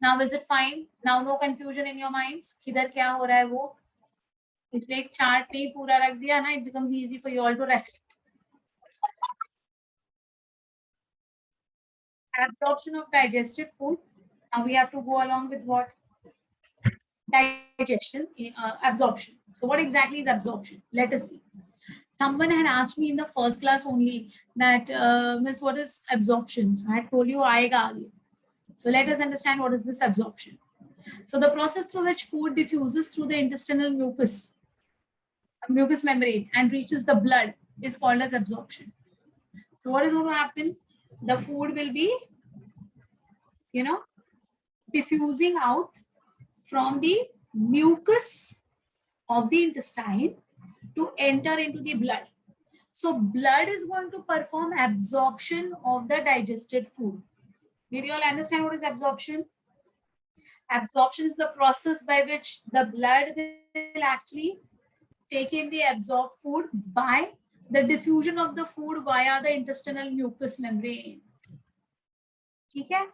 Now is it fine? Now no confusion in your minds. किधर क्या हो रहा है वो? इसलिए एक chart पे ही पूरा रख दिया ना. It becomes easy for you all to reflect. Absorption of digested food. Now we have to go along with what? Digestion, absorption. So what exactly is absorption? Let us see. Someone had asked me in the first class only that, Miss, what is absorption? So I had told you aayega. So let us understand what is this absorption. So the process through which food diffuses through the intestinal mucus membrane and reaches the blood is called as absorption. So what is going to happen? The food will be, diffusing out from the mucus of the intestine to enter into the blood. So blood is going to perform absorption of the digested food. Did you all understand what is absorption? Absorption is the process by which the blood will actually take in the absorbed food by the diffusion of the food via the intestinal mucous membrane. ठीक है?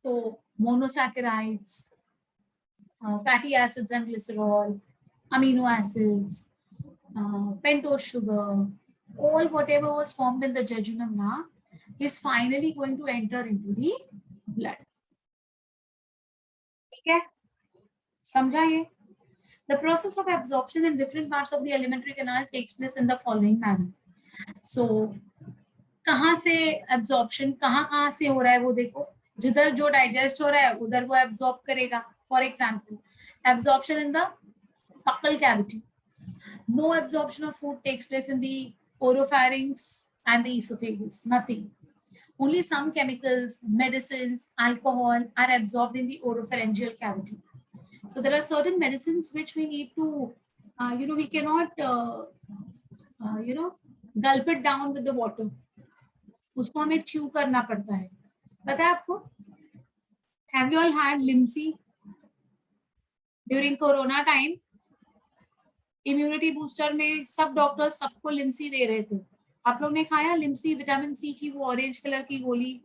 So monosaccharides, fatty acids and glycerol, amino acids, pentose sugar, all whatever was formed in the jejunum now is finally going to enter into the blood. ठीक है? समझा ये? The process of absorption in different parts of the alimentary canal takes place in the following manner. So कहाँ से absorption कहाँ से हो रहा है वो देखो, जिधर जो digest हो रहा है उधर वो absorb करेगा. For example, absorption in the buccal cavity. No absorption of food takes place in the oropharynx and the esophagus. Nothing. Only some chemicals, medicines, alcohol are absorbed in the oropharyngeal cavity. So there are certain medicines which we need to, we cannot, gulp it down with the water. उसको हमें chew करना पड़ता है. पता है आपको? Have you all had Limsi during Corona time? Immunity booster में सब डॉक्टर्स सबको लिम्सी दे रहे थे. आप लोग ने खाया लिम्सी, विटामिन सी की वो ऑरेंज कलर की गोली?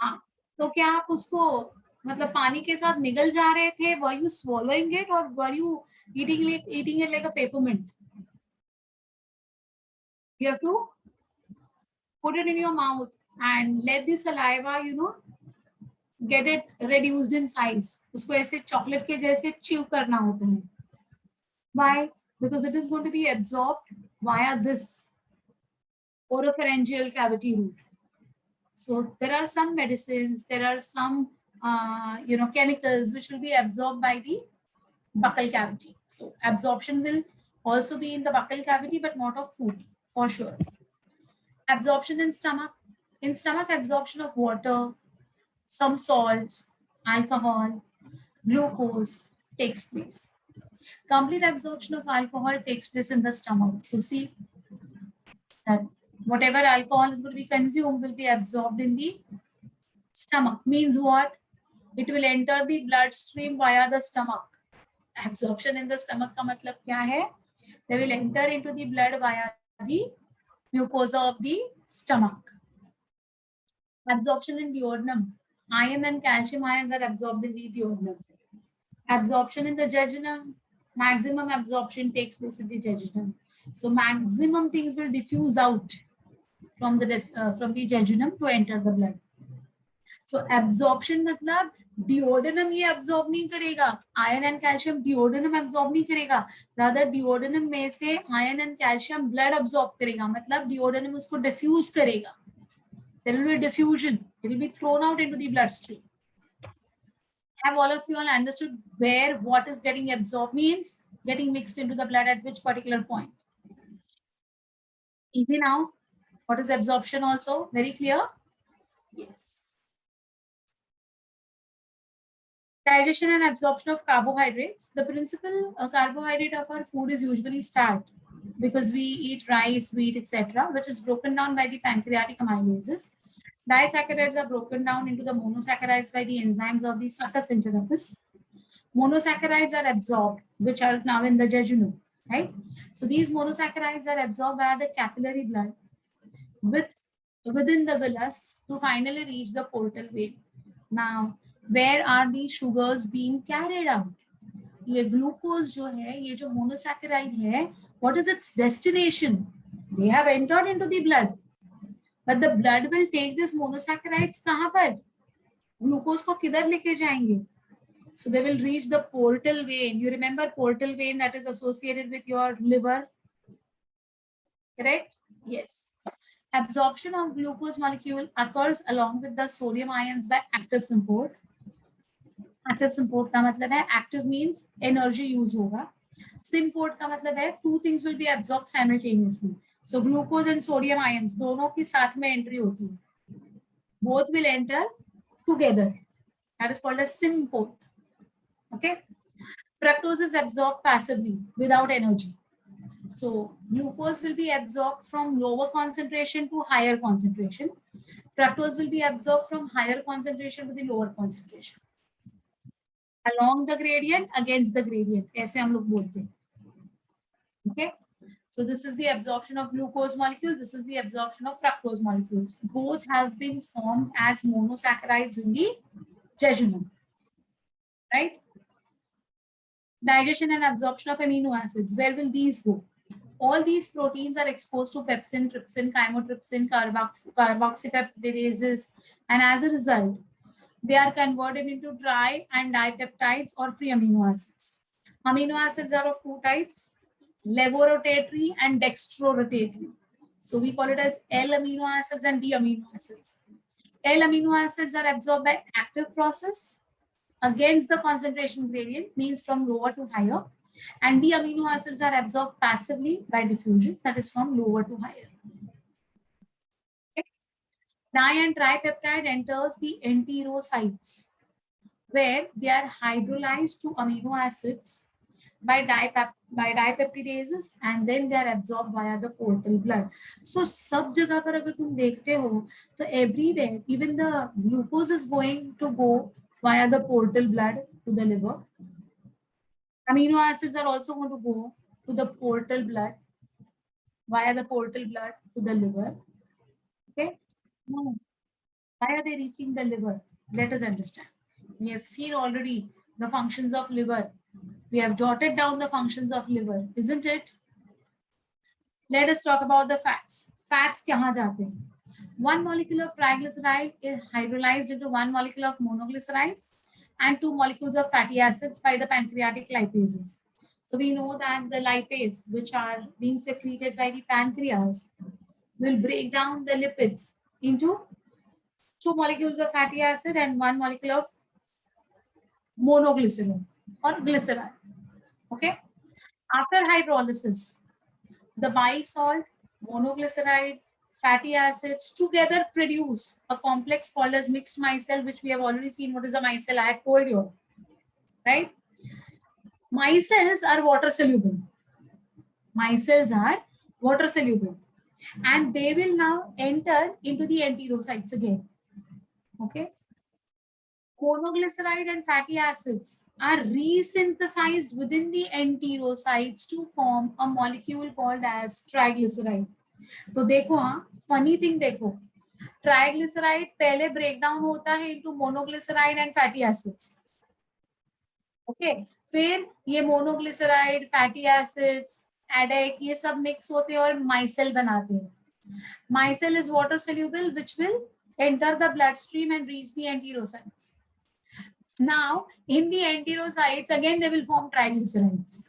हाँ. तो क्या आप उसको मतलब पानी के साथ निगल जा रहे थे? Were you swallowing it or were you eating it like a peppermint? You have to put it in your mouth and let the saliva, get it reduced in size. उसको ऐसे चॉकलेट के जैसे च्यू करना होता है. Why? Because it is going to be absorbed via this oropharyngeal cavity route. So there are some medicines, there are some chemicals which will be absorbed by the buccal cavity. So absorption will also be in the buccal cavity, but not of food for sure. Absorption in stomach. In stomach, absorption of water, some salts, alcohol, glucose takes place. Complete absorption of alcohol takes place in the stomach. So see that whatever alcohol is going to be consumed will be absorbed in the stomach. Means what? It will enter the bloodstream via the stomach. Absorption in the stomach का मतलब क्या है? They will enter into the blood via the mucosa of the stomach. Absorption in duodenum. Iron and calcium ions are absorbed in the duodenum. Absorption in the jejunum. Maximum absorption takes place in the jejunum. So maximum things will diffuse out from the jejunum to enter the blood. So absorption मतलब duodenum ये absorb नहीं करेगा, iron and calcium duodenum absorb नहीं करेगा, rather duodenum में से iron and calcium blood absorb करेगा, मतलब duodenum उसको diffuse करेगा. There will be diffusion. It will be thrown out into the bloodstream. Have all of you all understood where what is getting absorbed means? Getting mixed into the blood at which particular point? Easy now. What is absorption also? Very clear? Yes. Digestion and absorption of carbohydrates. The principal carbohydrate of our food is usually starch, because we eat rice, wheat, etc., which is broken down by the pancreatic amylases. Disaccharides are broken down into the monosaccharides by the enzymes of the Succus enterocus. Monosaccharides are absorbed, which are now in the jejunum, right? So these monosaccharides are absorbed via the capillary blood within the villus to finally reach the portal vein. Now, where are these sugars being carried out? ये glucose जो है, ये जो monosaccharide है, what is its destination? They have entered into the blood, but the blood will take this monosaccharides कहाँ पर? Glucose को किधर लेके जाएंगे? So they will reach the portal vein. You remember portal vein that is associated with your liver, correct? Yes. Absorption of glucose molecule occurs along with the sodium ions by active symport. Active symport का मतलब है, active means energy use होगा. Symport का मतलब है two things will be absorbed simultaneously. So glucose and sodium ions दोनों की साथ में entry होती है. Both will enter together. That is called as symport. Okay. Fructose is absorbed passively without energy. So glucose will be absorbed from lower concentration to higher concentration. Fructose will be absorbed from higher concentration to the lower concentration. Along the gradient, against the gradient. ऐसे हम लोग बोलते हैं. Okay. So this is the absorption of glucose molecule. This is the absorption of fructose molecules. Both have been formed as monosaccharides in the jejunum. Right? Digestion and absorption of amino acids. Where will these go? All these proteins are exposed to pepsin, trypsin, chymotrypsin, carboxypeptidases, and as a result, they are converted into tri and dipeptides or free amino acids. Amino acids are of two types, levorotatory and dextrorotatory. So we call it as L amino acids and D amino acids. L amino acids are absorbed by active process against the concentration gradient, means from lower to higher, and D amino acids are absorbed passively by diffusion, that is from lower to higher. Okay. Di and tripeptide enters the enterocytes, where they are hydrolyzed to amino acids by dipeptidases and then they are absorbed via the portal blood. So सब जगह पर अगर तुम देखते हो तो everywhere even the glucose is going to go via the portal blood to the liver. Amino acids are also going to go to the portal blood via the portal blood to the liver. Okay. Now, why are they reaching the liver? Let us understand. We have seen already the functions of liver. We have jotted down the functions of liver, isn't it? Let us talk about the fats. Fats kahan jaate hain? One molecule of triglyceride is hydrolyzed into one molecule of monoglycerides and two molecules of fatty acids by the pancreatic lipases. So we know that the lipase, which are being secreted by the pancreas, will break down the lipids into two molecules of fatty acid and one molecule of monoglycerol or glyceride. Okay. After hydrolysis, the bile salt, monoglyceride, fatty acids together produce a complex called as mixed micelle, which we have already seen. What is a micelle? I had told you, right? Micelles are water soluble. Micelles are water soluble, and they will now enter into the enterocytes again. Okay. Monoglyceride and fatty acids are resynthesized within the enterocytes to form a molecule called as triglyceride. तो देखो हाँ, funny thing देखो, triglyceride पहले break down होता है into monoglyceride and fatty acids. Okay, फिर ये monoglyceride, fatty acids, एडेक, ये सब मिक्स होते हैं और माइसेल बनाते हैं. Micelle is water soluble, which will enter the bloodstream and reach the enterocytes. Now, in the enterocytes, again they will form triglycerides.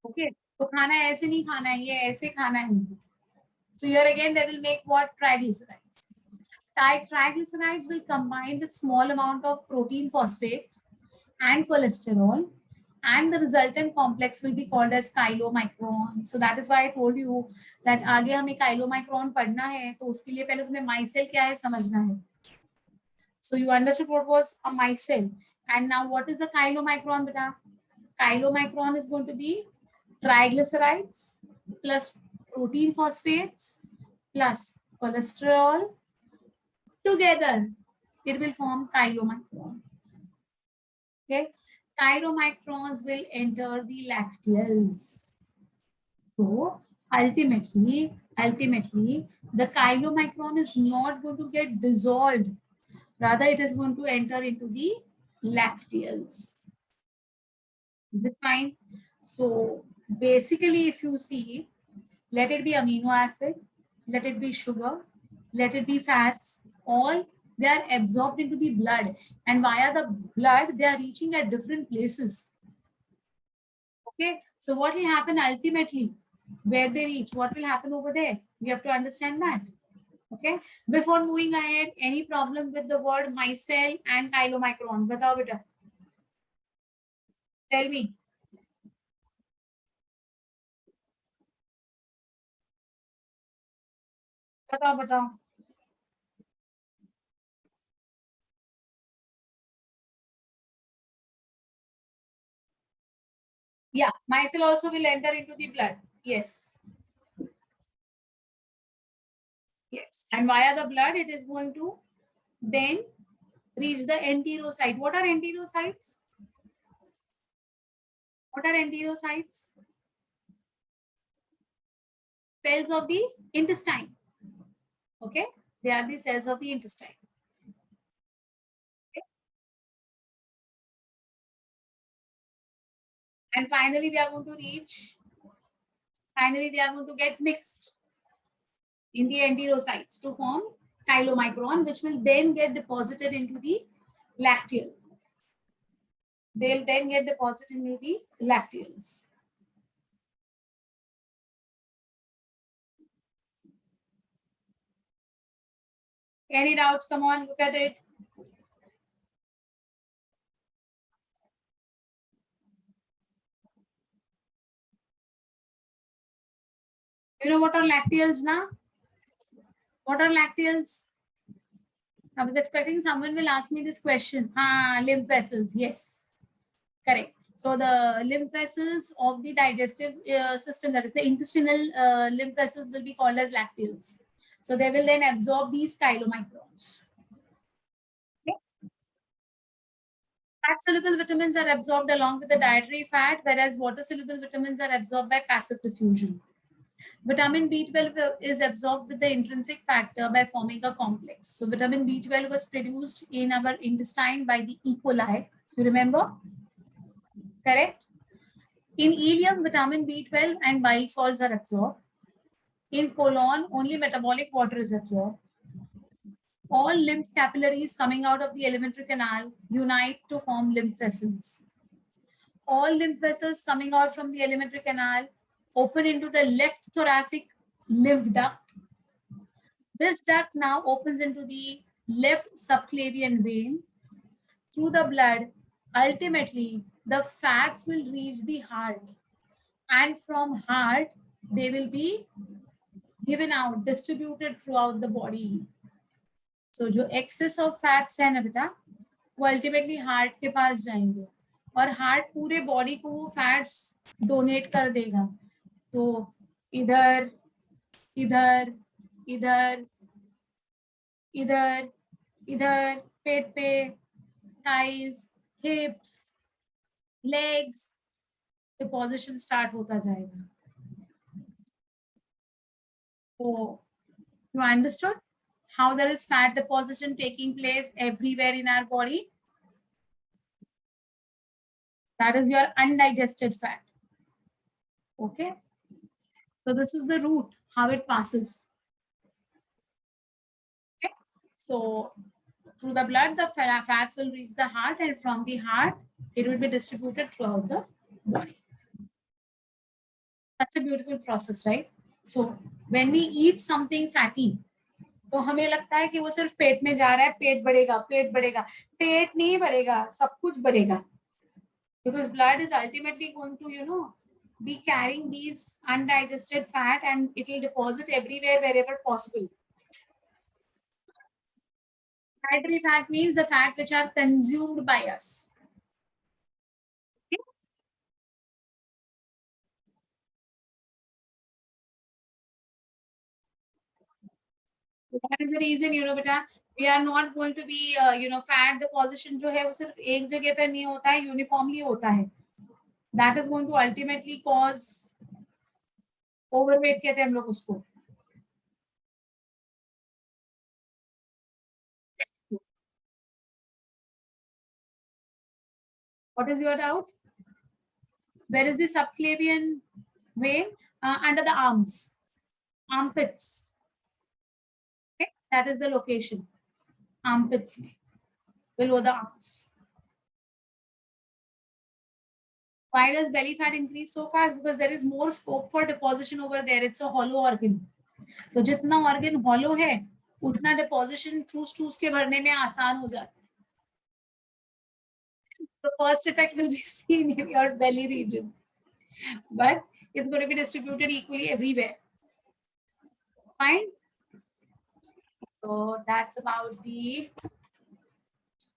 Okay, तो खाना ऐसे नहीं खाना है, ये ऐसे खाना है. So here again they will make what? Triglycerides. Triglycerides will combine with small amount of protein phosphate and cholesterol, and the resultant complex will be called as chylomicron. So that is why I told you that आगे हमें chylomicron पढ़ना है, तो उसके लिए पहले तुम्हें micelle क्या है समझना है. So you understood what was a micelle, and now what is a chylomicron, beta? Chylomicron is going to be triglycerides plus protein phosphates plus cholesterol. Together, it will form chylomicron. Okay, chylomicrons will enter the lacteals. So ultimately, the chylomicron is not going to get dissolved. Rather, it is going to enter into the lacteals. Is it fine? So basically, if you see, let it be amino acid, let it be sugar, let it be fats, all they are absorbed into the blood, and via the blood they are reaching at different places. Okay, so what will happen ultimately where they reach? What will happen over there? We have to understand that. Okay, before moving ahead, any problem with the word micelle and chylomicron? Batao beta. Tell me. Batao, batao. Yeah, micelle also will enter into the blood. Yes. Yes. And via the blood, it is going to then reach the enterocyte. What are enterocytes? What are enterocytes? Cells of the intestine. Okay. They are the cells of the intestine. Okay? And finally, they are going to reach, finally, they are going to get mixed in the enterocytes to form chylomicron, which will then get deposited into the lacteal. They'll then get deposited into the lacteals. Any doubts? Come on, look at it. You know what are lacteals now? What are lacteals? I was expecting someone will ask me this question. Lymph vessels. Yes, correct. So the lymph vessels of the digestive system, that is the intestinal lymph vessels, will be called as lacteals. So they will then absorb these chylomicrons. Okay. Fat-soluble vitamins are absorbed along with the dietary fat, whereas water-soluble vitamins are absorbed by passive diffusion. Vitamin B12 is absorbed with the intrinsic factor by forming a complex. So vitamin B12 was produced in our intestine by the E. coli. You remember? Correct? In ileum, vitamin B12 and bile salts are absorbed. In colon, only metabolic water is absorbed. All lymph capillaries coming out of the alimentary canal unite to form lymph vessels. All lymph vessels coming out from the alimentary canal open into the left thoracic lymph duct. This duct now opens into the left subclavian vein. Through the blood, ultimately, the fats will reach the heart. And from heart, they will be given out, distributed throughout the body. So जो excess of fats है ना बेटा, वो ultimately heart के पास जाएंगे और heart पूरे body को वो fats donate कर देगा. तो इधर, इधर, इधर, इधर, इधर, पेट पे, thighs, hips, legs, deposition start होता जाएगा. So you understood how there is fat deposition taking place everywhere in our body? That is your undigested fat. Okay. So this is the route, how it passes. Okay. So through the blood, the fats will reach the heart, and from the heart, it will be distributed throughout the body. Such a beautiful process, right? So when we eat something fatty, तो हमें लगता है कि वो सिर्फ पेट में जा रहा है, पेट बढ़ेगा, पेट बढ़ेगा. पेट नहीं बढ़ेगा, सब कुछ बढ़ेगा. Because blood is ultimately going to, be carrying these undigested fat, and it will deposit everywhere wherever possible. Dietary fat means the fat which are consumed by us. Okay? So that is the reason, beta, we are not going to be, fat deposition जो है वो सिर्फ एक जगह पर नहीं होता है, uniformly होता है. That is going to ultimately cause overweight कहते हैं हम लोग उसको. What is your doubt? Where is the subclavian vein? Under the arms, armpits. Okay, that is the location. Armpits, below the arms. Why does belly fat increase so fast? Because there is more scope for deposition over there. It's a hollow organ. तो जितना organ hollow है, उतना deposition ठूस के भरने में आसान हो जाता है. The first effect will be seen in your belly region, but it's going to be distributed equally everywhere. Fine. So that's about the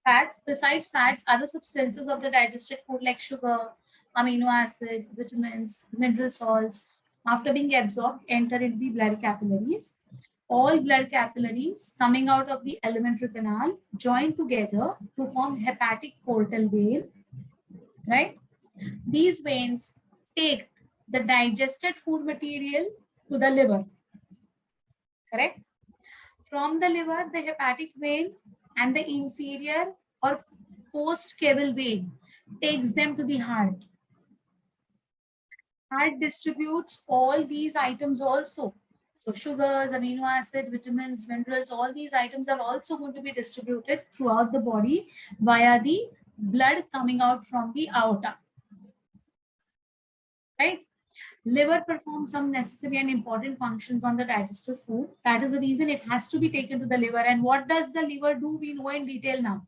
fats. Besides fats, other substances of the digested food like sugar, amino acid, vitamins, mineral salts, after being absorbed, enter into the blood capillaries. All blood capillaries coming out of the alimentary canal join together to form hepatic portal vein, right? These veins take the digested food material to the liver, correct? From the liver, the hepatic vein and the inferior or post cable vein takes them to the heart. Heart distributes all these items also. So sugars, amino acid, vitamins, minerals, all these items are also going to be distributed throughout the body via the blood coming out from the aorta, right? Liver performs some necessary and important functions on the digestive food. That is the reason it has to be taken to the liver. And what does the liver do? We know in detail now.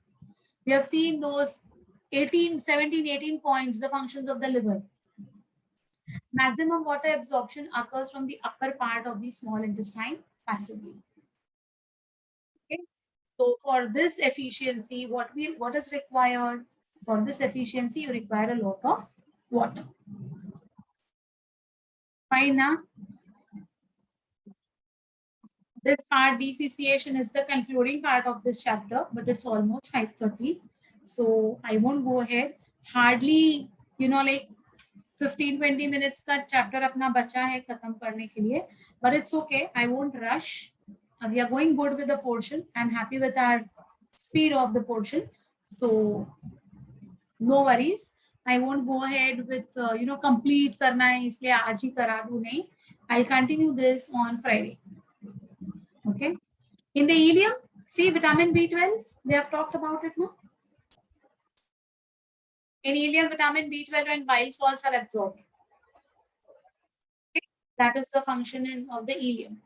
We have seen those 18, 17, 18 points, the functions of the liver. Maximum water absorption occurs from the upper part of the small intestine passively. Okay. So for this efficiency, what is required? For this efficiency, you require a lot of water. Fine now. This part, defeciation, is the concluding part of this chapter, but it's almost 5:30. So I won't go ahead. Hardly, like 15-20 minutes का chapter अपना बचा है खत्म करने के लिए, but it's okay. I won't rush. We are going good with the portion. I'm happy with our speed of the portion. So no worries. I won't go ahead with complete करना है इसलिए आज ही करा दूँ नहीं. I'll continue this on Friday. Okay. In the ileum, see vitamin B12, they have talked about it now. In ileum, vitamin B12 and bile salts are absorbed. Okay. That is the function of the ileum.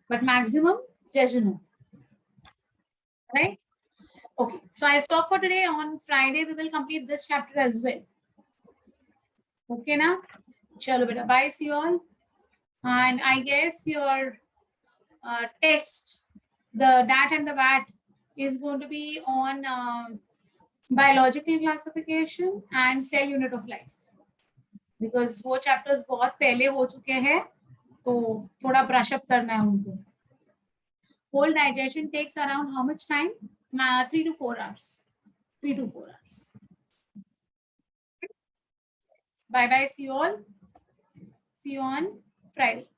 But maximum, jejunum. Right? Okay. So I stop for today. On Friday, we will complete this chapter as well. Okay, now? Chalo beta. Bye, see you all. And I guess your test, the DAT and the VAT, is going to be on biological classification and cell unit of life, because वो chapters बहुत पहले हो चुके हैं तो थोड़ा brush up करना है उनको. Whole digestion takes around how much time? 3 to 4 hours. 3 to 4 hours. Bye bye. See you all. See you on Friday.